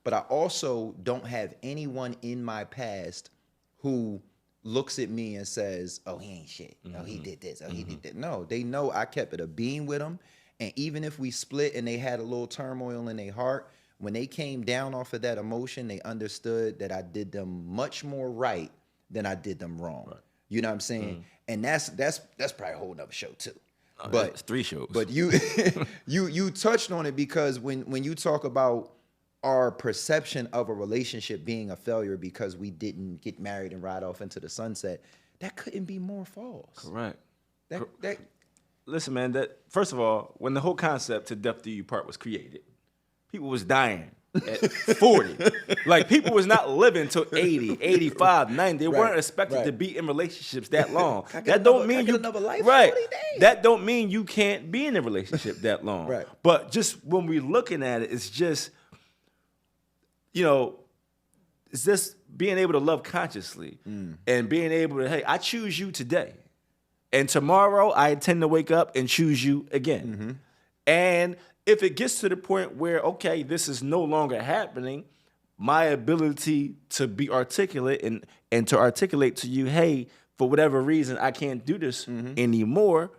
But I also don't have anyone in my past who looks at me and says, oh, he ain't shit. Oh, he did this. Oh, he did that. No, they know I kept it a beam with them. And even if we split and they had a little turmoil in their heart, when they came down off of that emotion, they understood that I did them much more right than I did them wrong. Right. You know what I'm saying? And that's probably a whole nother show too. But it's 3 shows. But you you touched on it because when you talk about our perception of a relationship being a failure because we didn't get married and ride off into the sunset, that couldn't be more false. Correct. That Listen, man, that first of all, when the whole concept to death do you part was created, people was dying at 40. Like, people was not living till 80, 85, 90. They weren't expected to be in relationships that long. That don't mean you another life. right. 40 days. That don't mean you can't be in a relationship that long. Right. But just when we're looking at it, it's just, you know, it's just being able to love consciously and being able to, hey, I choose you today. And tomorrow I intend to wake up and choose you again. And if it gets to the point where, okay, this is no longer happening, my ability to be articulate and to articulate to you, hey, for whatever reason, I can't do this anymore,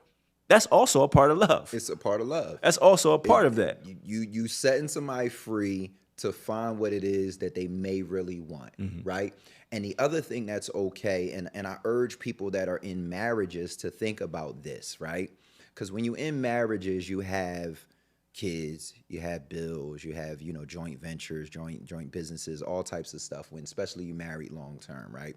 that's also a part of love. it's a part of love. That's also a part of that. You setting somebody free to find what it is that they may really want, right? And the other thing that's okay, and I urge people that are in marriages to think about this, right? Because when you in marriages, you have kids, you have bills, you have, you know, joint ventures, joint businesses, all types of stuff, when especially you married long term, right?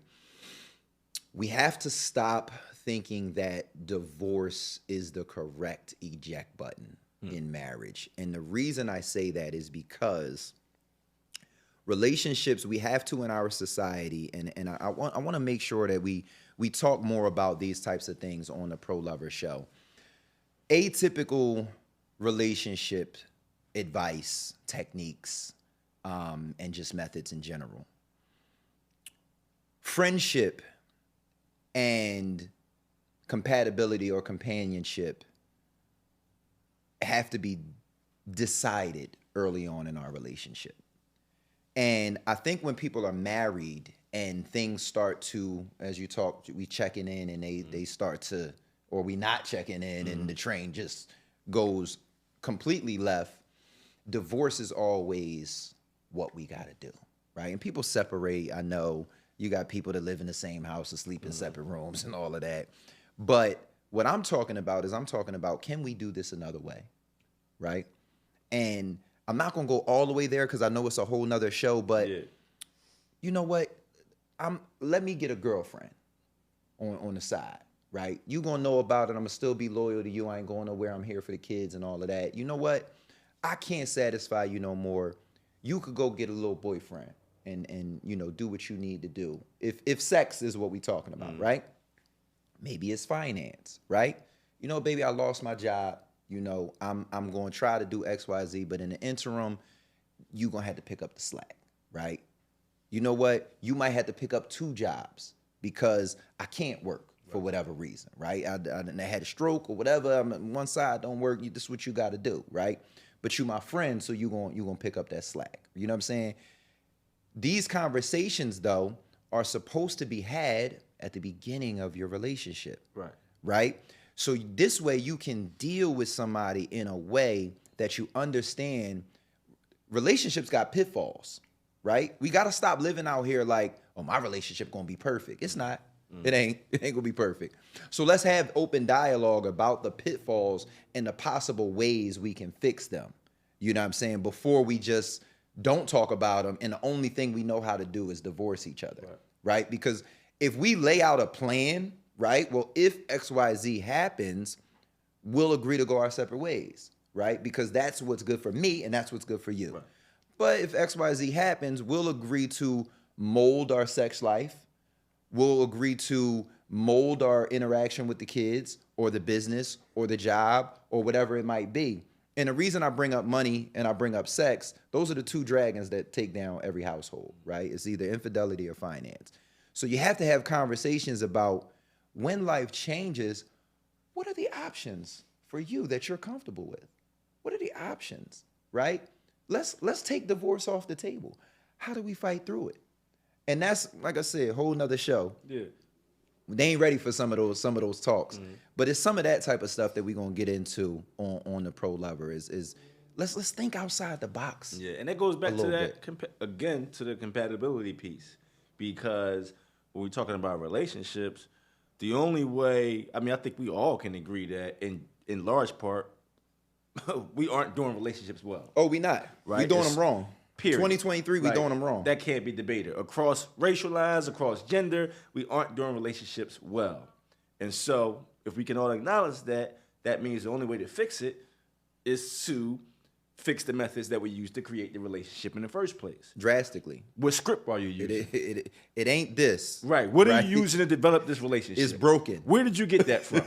We have to stop thinking that divorce is the correct eject button in marriage. And the reason I say that is because relationships, we have to in our society, and I want to make sure that we talk more about these types of things on the Pro Lover Show. Atypical relationship advice, techniques, and just methods in general. Friendship and compatibility or companionship have to be decided early on in our relationship. And I think when people are married and things start to, as you talk, we checking in and they start to, or we not checking in and the train just goes completely left, divorce is always what we got to do, right? And people separate. I know you got people that live in the same house and sleep in separate rooms and all of that. But what I'm talking about is can we do this another way, right? And I'm not going to go all the way there because I know it's a whole nother show, but you know what? Let me get a girlfriend on the side, right? You going to know about it. I'm going to still be loyal to you. I ain't going nowhere. I'm here for the kids and all of that. You know what? I can't satisfy you no more. You could go get a little boyfriend and you know, do what you need to do. If sex is what we talking about, right? Maybe it's finance, right? You know, baby, I lost my job. You know, I'm going to try to do X, Y, Z, but in the interim, you going to have to pick up the slack, right? You know what? You might have to pick up 2 jobs because I can't work for whatever reason, right? I had a stroke or whatever. I'm on one side don't work. This is what you got to do, right? But you my friend, so you going to pick up that slack. You know what I'm saying? These conversations, though, are supposed to be had at the beginning of your relationship, right? So this way you can deal with somebody in a way that you understand relationships got pitfalls, right? We got to stop living out here like, oh, my relationship going to be perfect. It's not. It ain't going to be perfect. So let's have open dialogue about the pitfalls and the possible ways we can fix them. You know what I'm saying? Before we just don't talk about them and the only thing we know how to do is divorce each other, right? Because if we lay out a plan, right? Well, if XYZ happens, we'll agree to go our separate ways, right? Because that's what's good for me and that's what's good for you. But if XYZ happens, we'll agree to mold our sex life. We'll agree to mold our interaction with the kids or the business or the job or whatever it might be. And the reason I bring up money and I bring up sex, those are the 2 dragons that take down every household, right? It's either infidelity or finance. So you have to have conversations about when life changes, what are the options for you that you're comfortable with? What are the options, right? Let's take divorce off the table. How do we fight through it? And that's, like I said, a whole nother show. Yeah. They ain't ready for some of those talks. But it's some of that type of stuff that we're gonna get into on the Pro Lover is let's think outside the box. Yeah, and that goes back to that again to the compatibility piece. Because when we're talking about relationships, the only way, I mean, I think we all can agree that in large part, we aren't doing relationships well. Oh, we not. Right? We doing them wrong. Period. 2023, we doing them wrong. That can't be debated. Across racial lines, across gender, we aren't doing relationships well. And so, if we can all acknowledge that, that means the only way to fix it is to fix the methods that we use to create the relationship in the first place. Drastically. What script are you using? It ain't this. Right. What are you using to develop this relationship? It's broken. Where did you get that from?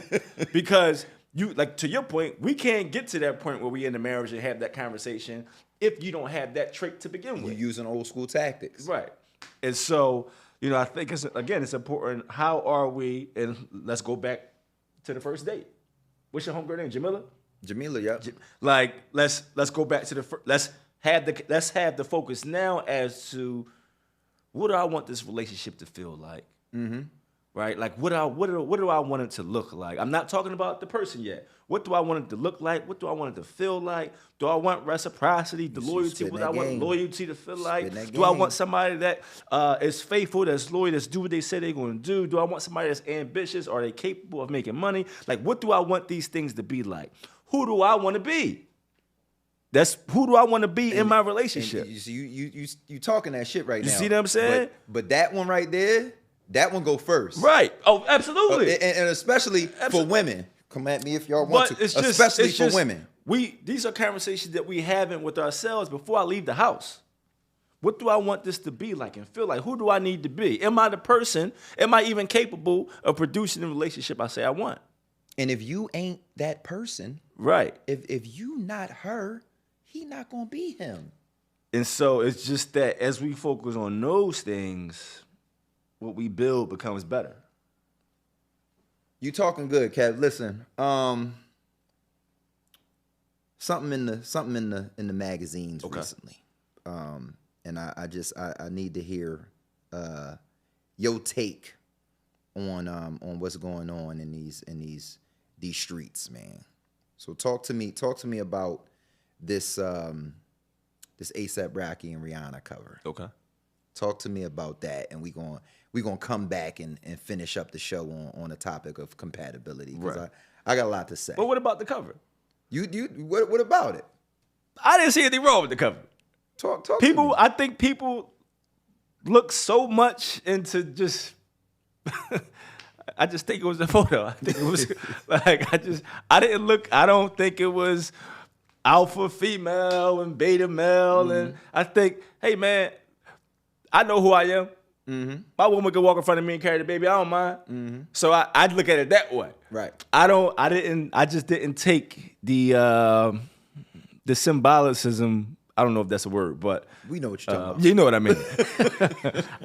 Because you, like, to your point, we can't get to that point where we in a marriage and have that conversation if you don't have that trait to begin with. You're using old school tactics. Right. And so, you know, I think it's important. How are we, and let's go back to the first date. What's your homegirl name? Jamila, yeah. Like, let's go back to let's have the focus now as to what do I want this relationship to feel like? right? Like what do I want it to look like? I'm not talking about the person yet. What do I want it to look like? What do I want it to feel like? Do I want reciprocity, the loyalty? What do I want loyalty to feel like? Do I want somebody that is faithful, that's loyal, that's do what they say they're going to do? Do I want somebody that's ambitious? Are they capable of making money? Like, what do I want these things to be like? Who do I want to be? That's who do I want to be in my relationship? You talking that shit right now. You see what I'm saying? But that one right there, that one go first. Right. Oh, absolutely. And especially for women. Come at me if y'all want to. Especially for women. These are conversations that we having with ourselves before I leave the house. What do I want this to be like and feel like? Who do I need to be? Am I the person? Am I even capable of producing the relationship I say I want? And if you ain't that person, right? If you not her, he not gonna be him. And so it's just that as we focus on those things, what we build becomes better. You talking good, Kev. Listen, something in the magazines recently, and I need to hear your take on what's going on in these streets, man. So talk to me about this A$AP Rocky and Rihanna cover. Okay. Talk to me about that, and we gonna come back and finish up the show on the topic of compatibility, because I got a lot to say. But what about the cover? What about it? I didn't see anything wrong with the cover. Talk people. To me. I think people look so much into just. I just think it was a photo. I think it was like I didn't look. I don't think it was alpha female and beta male, and I think, hey man, I know who I am. Mm-hmm. My woman could walk in front of me and carry the baby. I don't mind. Mm-hmm. So I look at it that way. Right. I just didn't take the symbolicism. I don't know if that's a word, but we know what you're talking about. You know what I mean.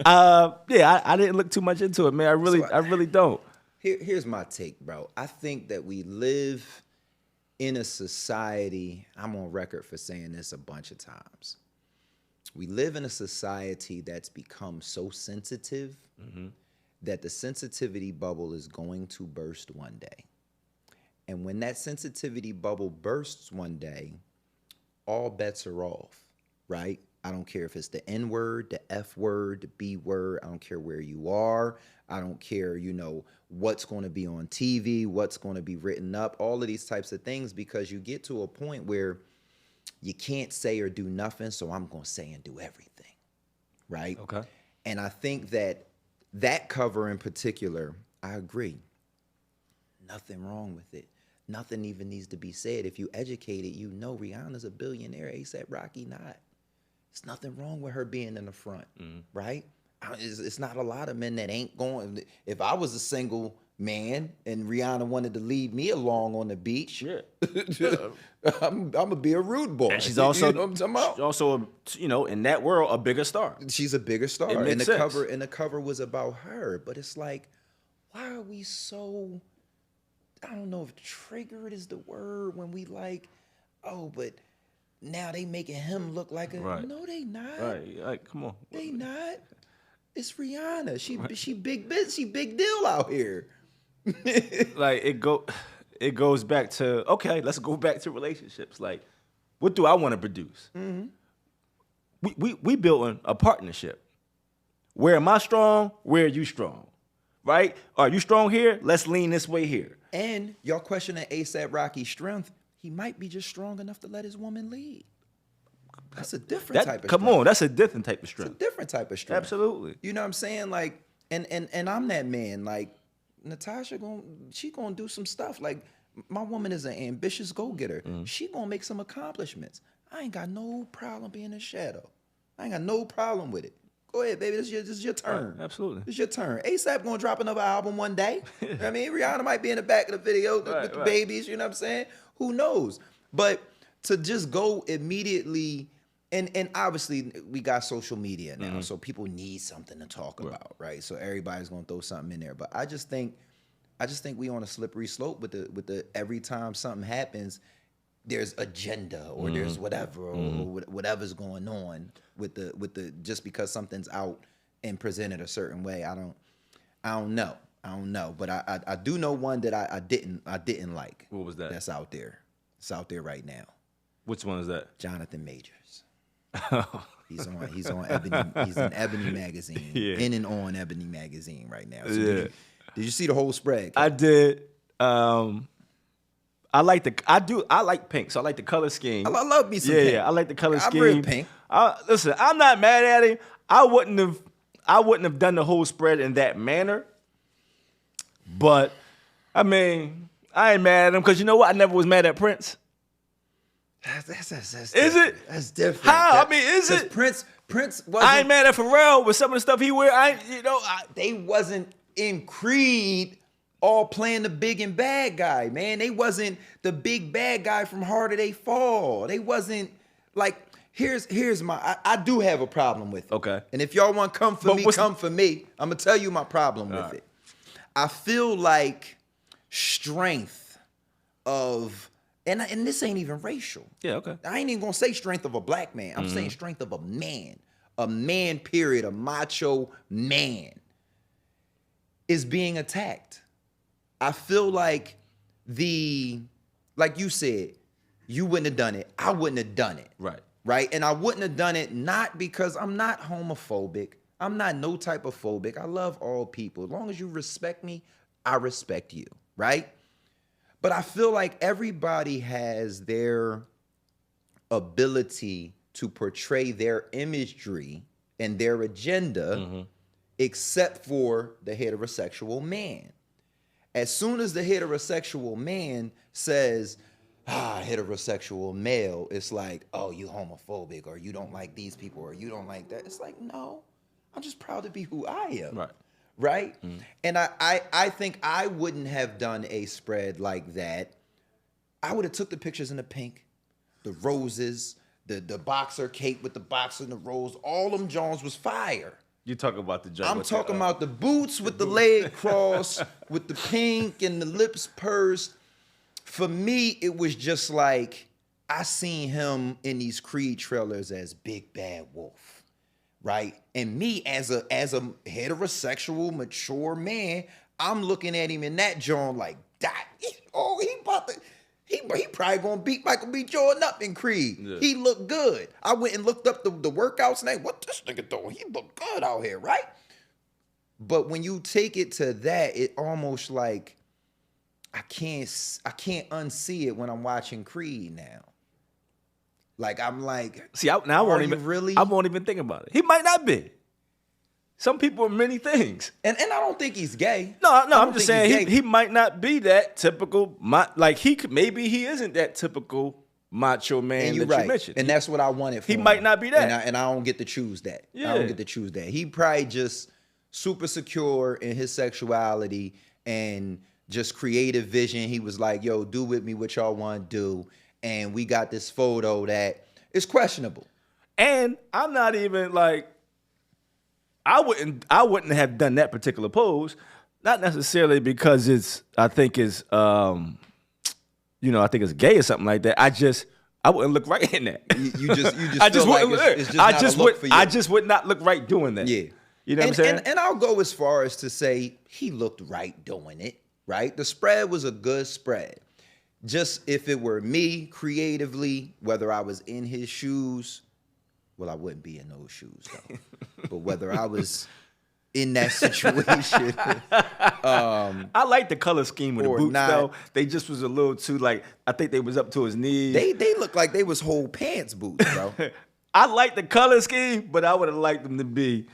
I didn't look too much into it, man. I really don't. Here's my take, bro. I think that we live in a society. I'm on record for saying this a bunch of times. We live in a society that's become so sensitive that the sensitivity bubble is going to burst one day. And when that sensitivity bubble bursts one day, all bets are off, right? I don't care if it's the N word, the F word, the B word. I don't care where you are. I don't care, what's going to be on TV, what's going to be written up, all of these types of things, because you get to a point where you can't say or do nothing, so I'm going to say and do everything, right? Okay. And I think that cover in particular, I agree. Nothing wrong with it. Nothing even needs to be said. If you educate it, Rihanna's a billionaire, A$AP Rocky not. There's nothing wrong with her being in the front, right? It's not a lot of men that ain't going. If I was a single man and Rihanna wanted to leave me along on the beach, I'm gonna be a rude boy. And she's also, in that world, a bigger star. She's a bigger star. It makes sense. The cover was about her, but it's like, why are we so? I don't know if triggered is the word when we like, but now they making him look like a. Right. No, they not. Right, come on. They not. It's Rihanna. She big deal out here. Like it goes back to, okay, let's go back to relationships. Like, what do I want to produce? Mm-hmm. We building a partnership. Where am I strong? Where are you strong? Right? Are you strong here? Let's lean this way here. And y'all questioning A$AP Rocky's strength. He might be just strong enough to let his woman lead. That's a different type of strength. Come on, that's a different type of strength. It's a different type of strength. Absolutely. You know what I'm saying? Like, and I'm that man. Like, Natasha gonna do some stuff. Like, my woman is an ambitious go-getter. She gonna make some accomplishments. I ain't got no problem being a shadow. I ain't got no problem with it. Go ahead, baby. This is your turn. Absolutely. It's your turn. A$AP gonna drop another album one day. You know what I mean? Rihanna might be in the back of the video with the babies. You know what I'm saying? Who knows? But to just go immediately, and obviously we got social media now, so people need something to talk about, right? So everybody's gonna throw something in there. But I just think we on a slippery slope with the every time something happens, there's agenda or there's whatever or whatever's going on with the just because something's out and presented a certain way. I don't know. I don't know, but I do know one that I didn't like. What was that? That's out there. It's out there right now. Which one is that? Jonathan Majors. He's on Ebony. He's in Ebony magazine. Yeah. In and on Ebony magazine right now. So did you see the whole spread? I did. I like pink, so I like the color scheme. I love me some pink. Yeah, I like the color I'm scheme. real pink. Listen, I'm not mad at him. I wouldn't have done the whole spread in that manner. But I mean, I ain't mad at him because you know what? I never was mad at Prince. That's Is it? That's different. How? I mean, is it? Prince wasn't. I ain't mad at Pharrell with some of the stuff he wear. They wasn't in Creed all playing the big and bad guy, man. They wasn't the big bad guy from Harder They Fall. They wasn't like. Here's my. I do have a problem with it. Okay. And if y'all want to come for me. I'm gonna tell you my problem with it. I feel like strength of. And this ain't even racial. Yeah, okay. I ain't even gonna say strength of a black man. I'm saying strength of a man, period, a macho man is being attacked. I feel like like you said, you wouldn't have done it. I wouldn't have done it. Right. And I wouldn't have done it not because I'm not homophobic. I'm not no type of phobic. I love all people. As long as you respect me, I respect you. Right. But I feel like everybody has their ability to portray their imagery and their agenda, except for the heterosexual man. As soon as the heterosexual man says, heterosexual male, it's like, oh, you homophobic, or you don't like these people, or you don't like that. It's like, no, I'm just proud to be who I am. Right? And I think I wouldn't have done a spread like that. I would have took the pictures in the pink, the roses, the boxer cape with the boxer and the rose. All them Jones was fire. You talking about the jump? I'm talking about the boots with the leg cross, with the pink and the lips pursed. For me, it was just like I seen him in these Creed trailers as Big Bad Wolf. Right? And me as a heterosexual, mature man, I'm looking at him in that joint like, he probably gonna beat Michael B. Jordan up in Creed. Yeah. He looked good. I went and looked up the workouts and what this nigga doing? He looked good out here, right? But when you take it to that, it almost like I can't unsee it when I'm watching Creed now. Like I won't even think about it. He might not be. Some people are many things, and I don't think he's gay. No, I'm just saying he might not be that typical. Maybe he isn't that typical macho man that you mentioned, and that's what I wanted. For he him. might not be that, and I don't get to choose that. Yeah. I don't get to choose that. He probably just super secure in his sexuality and just creative vision. He was like, "Yo, do with me what y'all want to do." And we got this photo that is questionable. And I'm not even like, I wouldn't have done that particular pose, not necessarily because I think it's gay or something like that. I wouldn't look right in that. You just I just would not look right doing that. Yeah. You know what I'm saying? And I'll go as far as to say he looked right doing it, right? The spread was a good spread. Just if it were me creatively, whether I was in his shoes, well, I wouldn't be in those shoes though. But whether I was in that situation, I like the color scheme with the boots not, though. They just was a little too I think they was up to his knees. They look like they was whole pants boots, bro. I like the color scheme, but I would have liked them to be.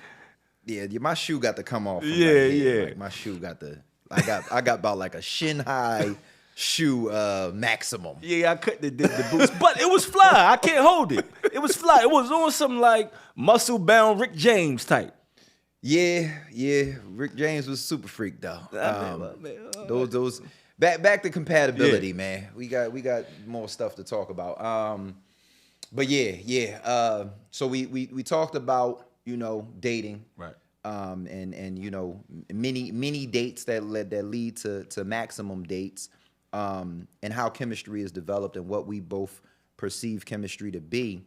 Yeah, my shoe got to come off. Yeah. Like my shoe got I got about like a shin high shoe maximum. Yeah, I couldn't have did the boots, but it was fly. I can't hold it. It was fly. It was on some like muscle bound Rick James type. Yeah. Rick James was super freak though. Those back to compatibility, man. We got more stuff to talk about. But yeah. So we talked about dating, right? And many dates that lead to maximum dates. And how chemistry is developed and what we both perceive chemistry to be.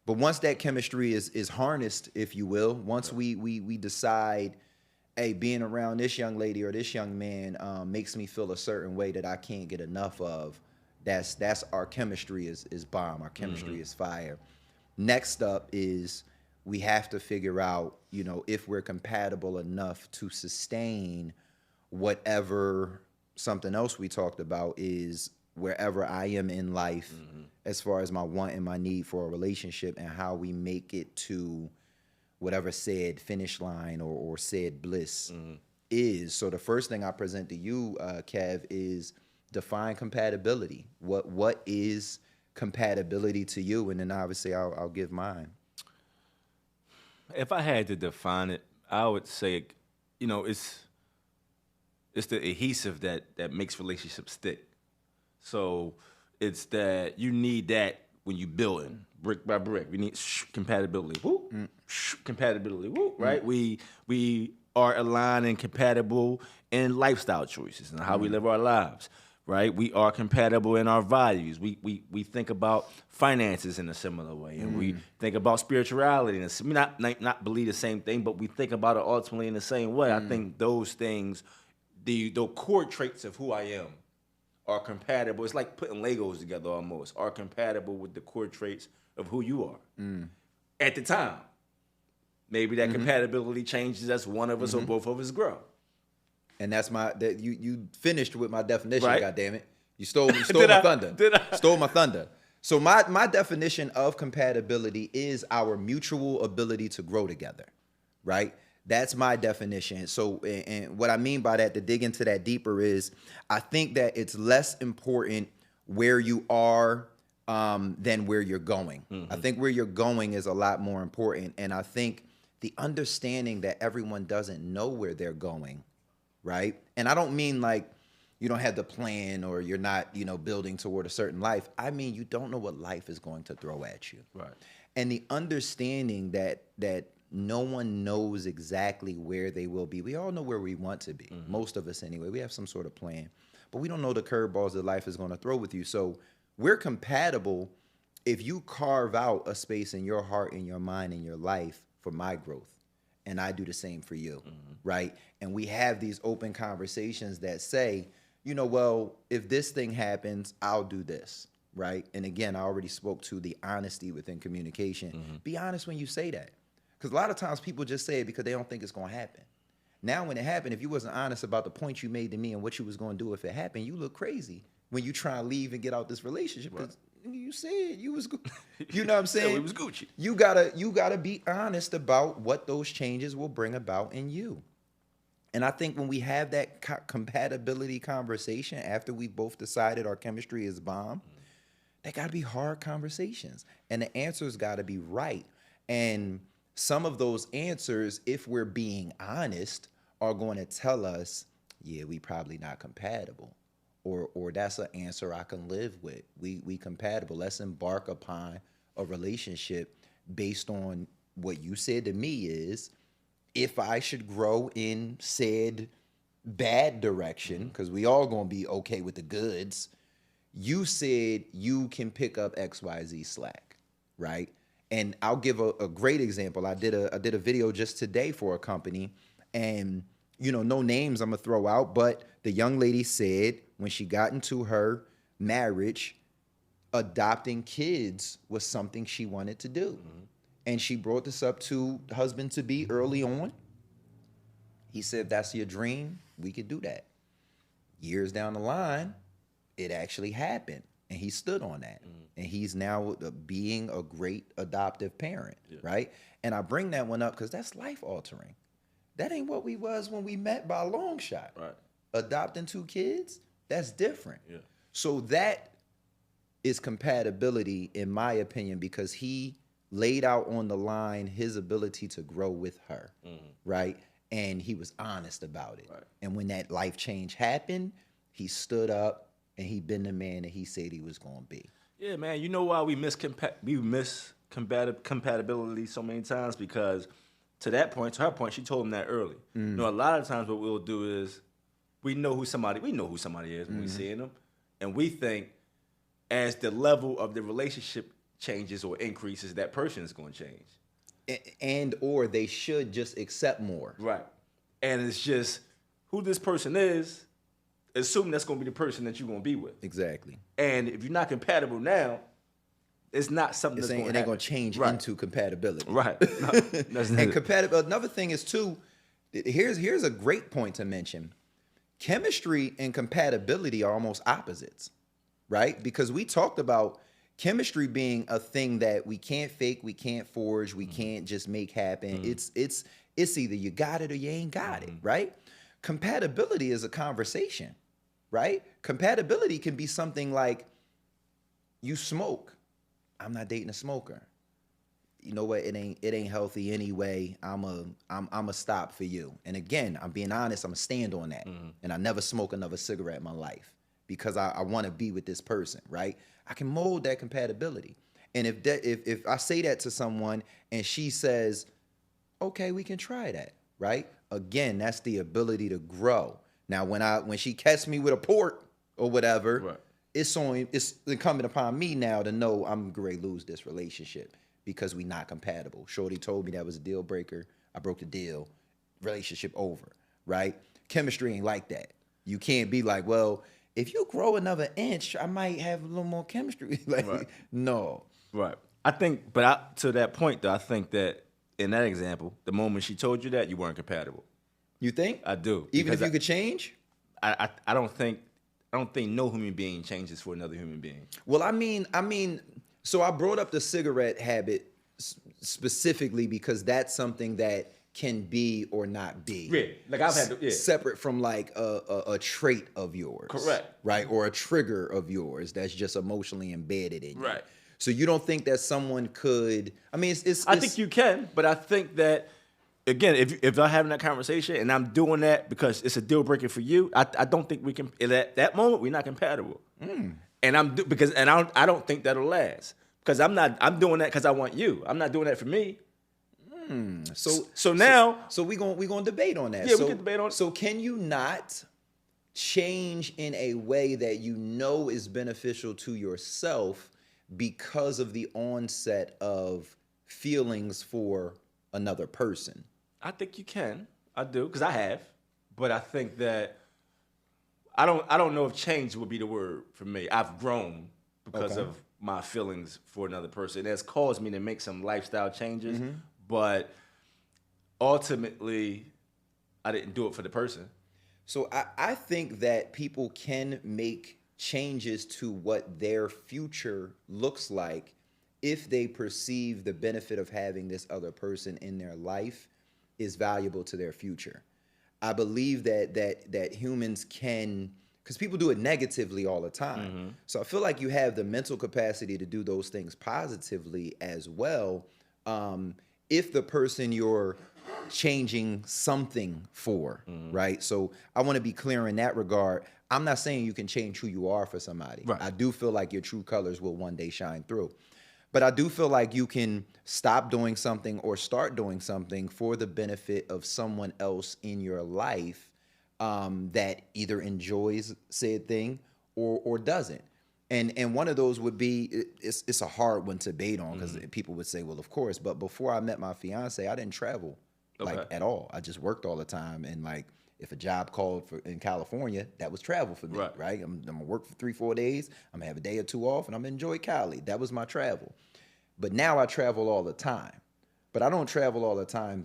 But once that chemistry is harnessed, if you will, once we decide hey, being around this young lady or this young man makes me feel a certain way that I can't get enough of. That's our chemistry is bomb. Our chemistry is fire. Next up is we have to figure out, you know, if we're compatible enough to sustain whatever something else we talked about is wherever I am in life, as far as my want and my need for a relationship, and how we make it to whatever said finish line or said bliss is. So the first thing I present to you, Kev, is define compatibility. What is compatibility to you? And then obviously I'll give mine. If I had to define it, I would say, you know, it's the adhesive that makes relationships stick. So it's that you need that when you building brick by brick. We need compatibility. Woo. Compatibility. Woo. Right? We are aligned and compatible in lifestyle choices and how we live our lives. Right? We are compatible in our values. We think about finances in a similar way, and we think about spirituality. And we not believe the same thing, but we think about it ultimately in the same way. I think those things, the core traits of who I am, are compatible. It's like putting Legos together almost. Are compatible with the core traits of who you are at the time. Maybe that compatibility changes as one of us or both of us grow. And that's you finished with my definition, Right. goddammit. You stole my thunder. Did I? Stole my thunder. So my definition of compatibility is our mutual ability to grow together, right? That's my definition. So, and what I mean by that, to dig into that deeper, is I think that it's less important where you are than where you're going. I think where you're going is a lot more important. And I think the understanding that everyone doesn't know where they're going, right? And I don't mean like you don't have the plan or you're not, you know, building toward a certain life. I mean, you don't know what life is going to throw at you. Right. And the understanding that no one knows exactly where they will be. We all know where we want to be. Most of us anyway. We have some sort of plan. But we don't know the curveballs that life is going to throw with you. So we're compatible if you carve out a space in your heart, in your mind, in your life for my growth. And I do the same for you, right? And we have these open conversations that say, you know, well, if this thing happens, I'll do this, right? And again, I already spoke to the honesty within communication. Be honest when you say that. Because a lot of times people just say it because they don't think it's going to happen. Now, when it happened, if you wasn't honest about the point you made to me and what you was going to do if it happened, you look crazy when you try to leave and get out this relationship. Because you said you was good. You know what I'm saying? It was Gucci. You gotta be honest about what those changes will bring about in you. And I think when we have that compatibility conversation after we both decided our chemistry is bomb, they got to be hard conversations. And the answers got to be right. And some of those answers, if we're being honest, are going to tell us, yeah, we probably not compatible. Or that's an answer I can live with. We compatible. Let's embark upon a relationship based on what you said to me is, if I should grow in said bad direction, because we all gonna be okay with the goods, you said you can pick up XYZ slack, right? And I'll give a great example. I did a video just today for a company, and you know, no names I'm gonna throw out, but the young lady said when she got into her marriage, adopting kids was something she wanted to do. And she brought this up to husband to be early on. He said, if that's your dream, we could do that. Years down the line, it actually happened. And he stood on that. And he's now being a great adoptive parent, right? And I bring that one up because that's life altering. That ain't what we was when we met by a long shot. Right. Adopting 2 kids, that's different. Yeah. So that is compatibility, in my opinion, because he laid out on the line his ability to grow with her, right? And he was honest about it. Right. And when that life change happened, he stood up and he been the man that he said he was going to be. Yeah, man. You know why we miss compatibility so many times? Because to her point, she told him that early. You know, a lot of times what we'll do is we know who somebody is when we see them, and we think as the level of the relationship changes or increases, that person is going to change. And or they should just accept more. Right. and it's just who this person is. Assume that's going to be the person that you're going to be with. Exactly. And if you're not compatible now, it's not something It that's ain't going to change into compatibility. Right. No, that's And compatible. Another thing is too. Here's a great point to mention. Chemistry and compatibility are almost opposites, right? Because we talked about chemistry being a thing that we can't fake, we can't forge, we can't just make happen. It's either you got it or you ain't got it, right? Compatibility is a conversation, right? Compatibility can be something like, you smoke. I'm not dating a smoker. You know what? It ain't healthy anyway. I'm a stop for you. And again, I'm being honest. I'm a stand on that. And I never smoke another cigarette in my life because I want to be with this person, right? I can mold that compatibility. And if I say that to someone and she says, okay, we can try that, right? Again, that's the ability to grow. Now, when she catch me with a port or whatever, Right. it's incumbent upon me now to know I'm going to lose this relationship because we not compatible. Shorty told me that was a deal breaker. I broke the deal. Relationship over, right? Chemistry ain't like that. You can't be like, well, if you grow another inch, I might have a little more chemistry. Right. No. Right. I think, but to that point, though, I think that in that example, the moment she told you that, you weren't compatible. You think? I do. Even if because you could change? I don't think no human being changes for another human being. Well, I mean, so I brought up the cigarette habit specifically because that's something that can be or not be. Yeah, like I've had to, separate from like a trait of yours. Correct. Right, or a trigger of yours that's just emotionally embedded in you. Right. So you don't think that someone could? I mean, I think you can, but I think that again, if I'm having that conversation and I'm doing that because it's a deal breaker for you, I don't think we can. At that moment, we're not compatible. And I don't think that'll last because I'm doing that because I want you. I'm not doing that for me. So now, we gonna debate on that. Yeah, so, we can debate on it. So can you not change in a way that you know is beneficial to yourself because of the onset of feelings for another person? I think you can. I do because I have, but I think that I don't know if change would be the word for me. I've grown because of my feelings for another person. It has caused me to make some lifestyle changes, but ultimately, I didn't do it for the person. So I think that people can make changes to what their future looks like if they perceive the benefit of having this other person in their life is valuable to their future. I believe that humans can, because people do it negatively all the time. So I feel like you have the mental capacity to do those things positively as well. If the person you're changing something for, right? So I want to be clear in that regard. I'm not saying you can change who you are for somebody. Right. I do feel like your true colors will one day shine through. But I do feel like you can stop doing something or start doing something for the benefit of someone else in your life that either enjoys said thing or doesn't. And one of those would be, it's a hard one to debate on because people would say, well, of course. But before I met my fiance, I didn't travel like at all. I just worked all the time. And like, if a job called in California, that was travel for me, right? I'm gonna work for 3-4 days. I'm gonna have a day or two off, and I'm gonna enjoy Cali. That was my travel. But now I travel all the time. But I don't travel all the time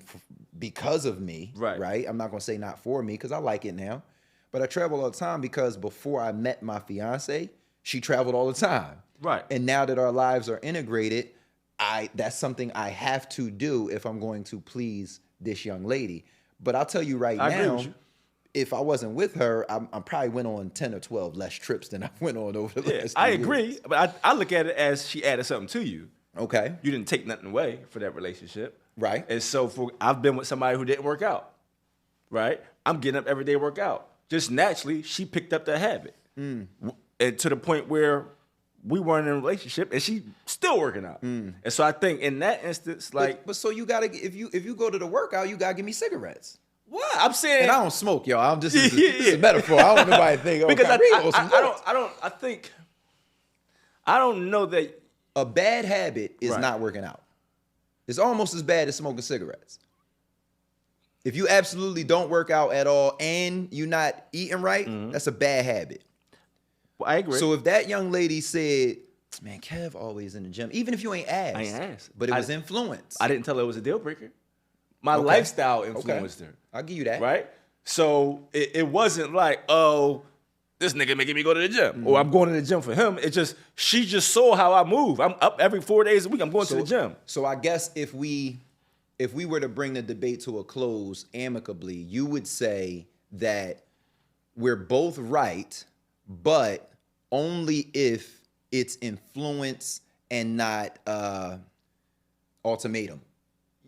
because of me, right? I'm not gonna say not for me because I like it now. But I travel all the time because before I met my fiance, she traveled all the time, right? And now that our lives are integrated, that's something I have to do if I'm going to please this young lady. But I'll tell you right now, if I wasn't with her, I probably went on 10 or 12 less trips than I went on over the last 2 I years. agree, but I look at it as she added something to you. Okay. You didn't take nothing away for that relationship. Right. And so I've been with somebody who didn't work out, right? I'm getting up every day to work out. Just naturally, she picked up that habit. And to the point where we weren't in a relationship and she still working out. And so I think in that instance, like... But so you gotta, if you go to the workout, you gotta give me cigarettes. What? I'm saying... And I don't smoke, y'all. I'm just, it's a metaphor. I don't know why I think, because I don't know that... A bad habit is not working out. It's almost as bad as smoking cigarettes. If you absolutely don't work out at all and you're not eating right, that's a bad habit. Well, I agree. So if that young lady said, man, Kev always in the gym, even if you ain't asked. I ain't asked. But it was influence. I didn't tell her it was a deal breaker. My Okay. lifestyle influenced her. I'll give you that. Right? So it wasn't like, oh, this nigga making me go to the gym. Or I'm going to the gym for him. It's just, she just saw how I move. I'm up every 4 days a week. I'm going to the gym. So I guess if we were to bring the debate to a close amicably, you would say that we're both right, but only if it's influence and not ultimatum.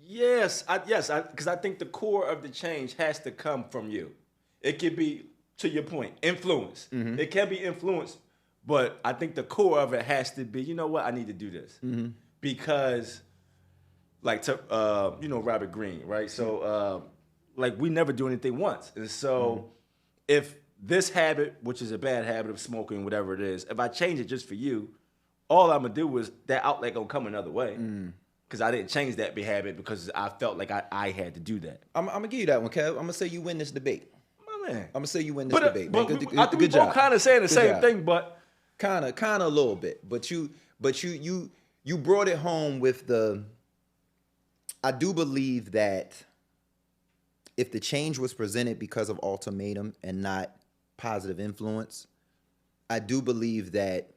Yes, because I think the core of the change has to come from you. It could be, to your point, influence. It can be influence, but I think the core of it has to be, you know what, I need to do this. Because, like, Robert Greene, right? So, like, we never do anything once. And so, if this habit, which is a bad habit of smoking, whatever it is, if I change it just for you, all I'm going to do is that outlet going to come another way. Because I didn't change that habit because I felt like I had to do that. I'm going to give you that one, Kev. I'm going to say you win this debate. My man. I'm going to say you win this debate. But Man. I think we both kind of saying the same thing, but... Kind of a little bit. But you brought it home with the... I do believe that if the change was presented because of ultimatum and not positive influence, I do believe that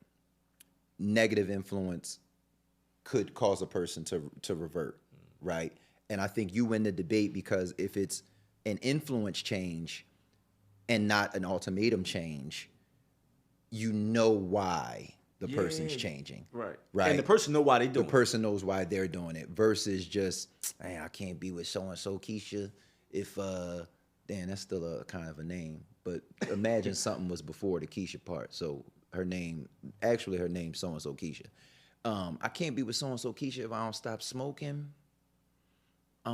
negative influence could cause a person to revert, right? And I think you win the debate because if it's an influence change and not an ultimatum change, you know why the person's changing. Right. Right. And the person know why they do it. The person knows why they're doing it versus just, man, I can't be with so-and-so Keisha if, damn, that's still a kind of a name. But imagine something was before the Keisha part. So her name's so-and-so Keisha. I can't be with so-and-so Keisha if I don't stop smoking. All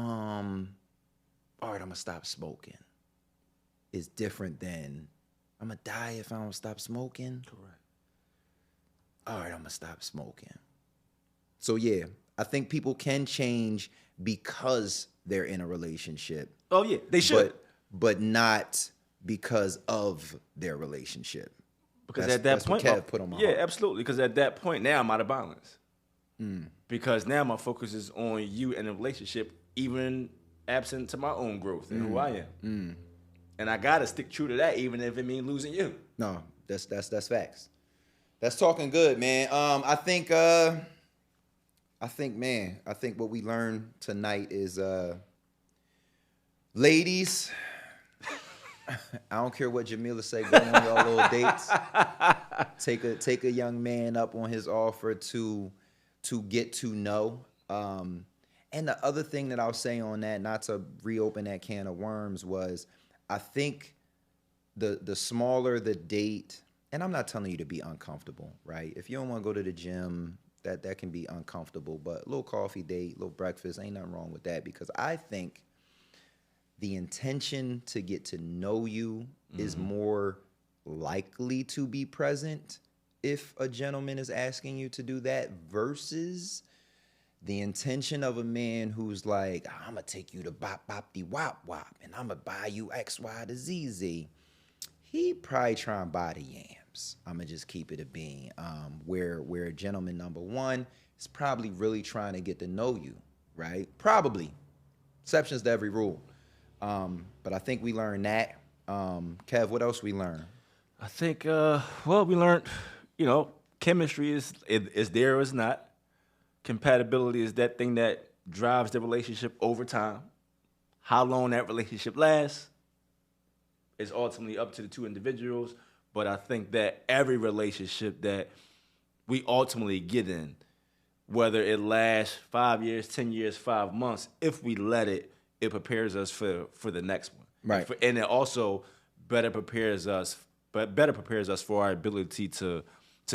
right, I'm gonna stop smoking. It's different than I'm gonna die if I don't stop smoking. Correct. All right, I'm gonna stop smoking. So yeah, I think people can change because they're in a relationship. Oh yeah, they should. But not because of their relationship. Because That's- at that that's what point, Kev put on my yeah, heart. absolutely. Because at that point, now I'm out of balance. Because now my focus is on you and the relationship, even absent to my own growth and who I am. And I gotta stick true to that, even if it means losing you. No, that's facts. That's talking good, man. I think what we learned tonight is, ladies, I don't care what Jamila say, go on y'all little dates. Take a young man up on his offer to get to know. And the other thing that I'll say on that, not to reopen that can of worms, was I think the smaller the date, and I'm not telling you to be uncomfortable, right? If you don't want to go to the gym, that can be uncomfortable, but a little coffee date, little breakfast, ain't nothing wrong with that, because I think the intention to get to know you is more likely to be present if a gentleman is asking you to do that versus the intention of a man who's like, I'm going to take you to bop bop de wop wop and I'm going to buy you X, Y, to ZZ. He probably trying to buy the yams. I'm going to just keep it a bean. Where a gentleman number one is probably really trying to get to know you, right? Probably. Exceptions to every rule. But I think we learned that. Kev, what else we learned? I think, we learned, chemistry is there or is not. Compatibility is that thing that drives the relationship over time. How long that relationship lasts is ultimately up to the two individuals. But I think that every relationship that we ultimately get in, whether it lasts 5 years, 10 years, 5 months, if we let it, it prepares us for the next one. Right. And it also better prepares us for our ability to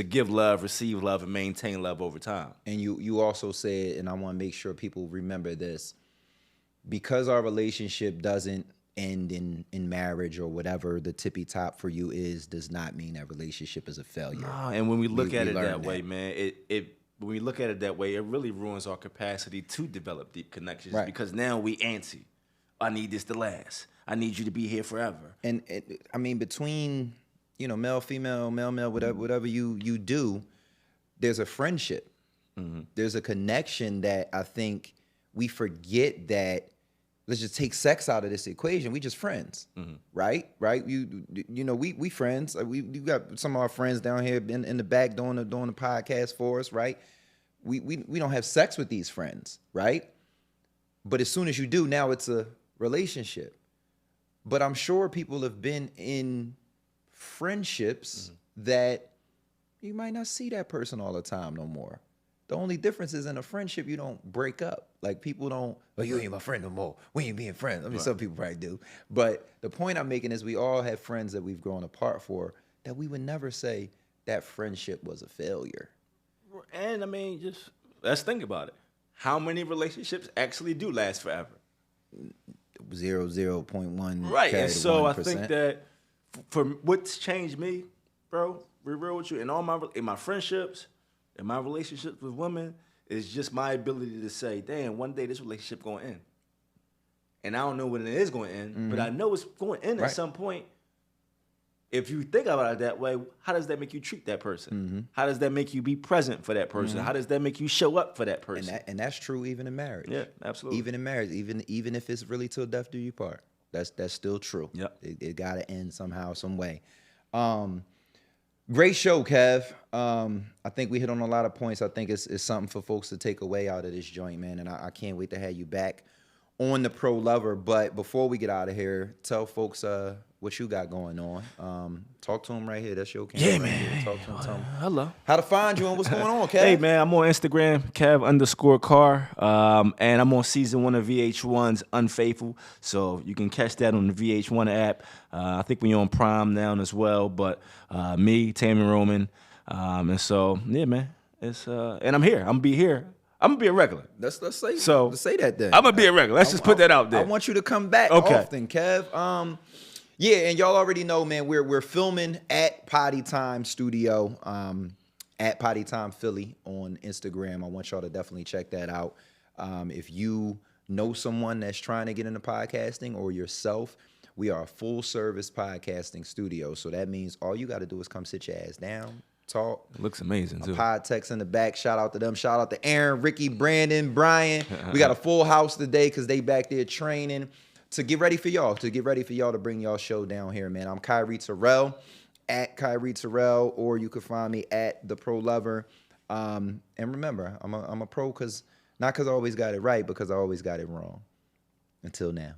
give love, receive love, and maintain love over time. And you also said, and I want to make sure people remember this, because our relationship doesn't end in marriage or whatever the tippy top for you is, does not mean that relationship is a failure. And when we look at it that learned way, man, when we look at it that way, it really ruins our capacity to develop deep connections, Right. because now we antsy. I need this to last. I need you to be here forever. And I mean, between male, female, male, whatever you do, there's a friendship. There's a connection that I think we forget that. Let's just take sex out of this equation. We just friends, right? We friends. We got some of our friends down here in the back doing the podcast for us, right? We don't have sex with these friends, right? But as soon as you do, now it's a relationship. But I'm sure people have been in friendships that you might not see that person all the time no more. The only difference is in a friendship, you don't break up. Like people don't, oh, you ain't my friend no more. We ain't being friends. I mean, some people probably do. But the point I'm making is we all have friends that we've grown apart for that we would never say that friendship was a failure. And I mean, just let's think about it. How many relationships actually do last forever? 0.1. Right. And so 1%. I think that for what's changed me, bro, be real with you, in my friendships, in my relationships with women, is just my ability to say, damn, one day this relationship going to end. And I don't know when it is going to end, but I know it's going to end at some point. If you think about it that way, how does that make you treat that person? How does that make you be present for that person? How does that make you show up for that person? And that's true even in marriage. Yeah, absolutely. Even in marriage, even if it's really till death do you part, that's still true. Yep. It got to end somehow, some way. Great show, Kev. I think we hit on a lot of points. I think it's something for folks to take away out of this joint, man. And I can't wait to have you back on the Pro Lover. But before we get out of here, tell folks what you got going on. Talk to them right here. That's your camera. Yeah, right man. here. Talk to them. Tell them Hello. how to find you and what's going on, Kev. Hey, man, I'm on Instagram, Kev_Car. And I'm on season 1 of VH1's Unfaithful. So you can catch that on the VH1 app. I think we're on Prime now as well. But me, Tammy Roman. And so, yeah, man. It's and I'm here. I'm going to be here. I'm going to be a regular. Let's say let's say that then. I'm going to be a regular. Let's just put that out there. I want you to come back often, Kev. Yeah, and y'all already know, man, we're filming at Potty Time Studio, at Potty Time Philly on Instagram. I want y'all to definitely check that out. If you know someone that's trying to get into podcasting or yourself, we are a full service podcasting studio. So that means all you got to do is come sit your ass down, talk. It looks amazing, too. Pod techs in the back. Shout out to them. Shout out to Aaron, Ricky, Brandon, Brian. We got a full house today because they back there training to get ready for y'all, to bring y'all show down here, man. I'm Kyrie Terrell, at Kyrie Terrell, or you can find me at The Pro Lover. And remember, I'm a pro not because I always got it right, but because I always got it wrong. Until now.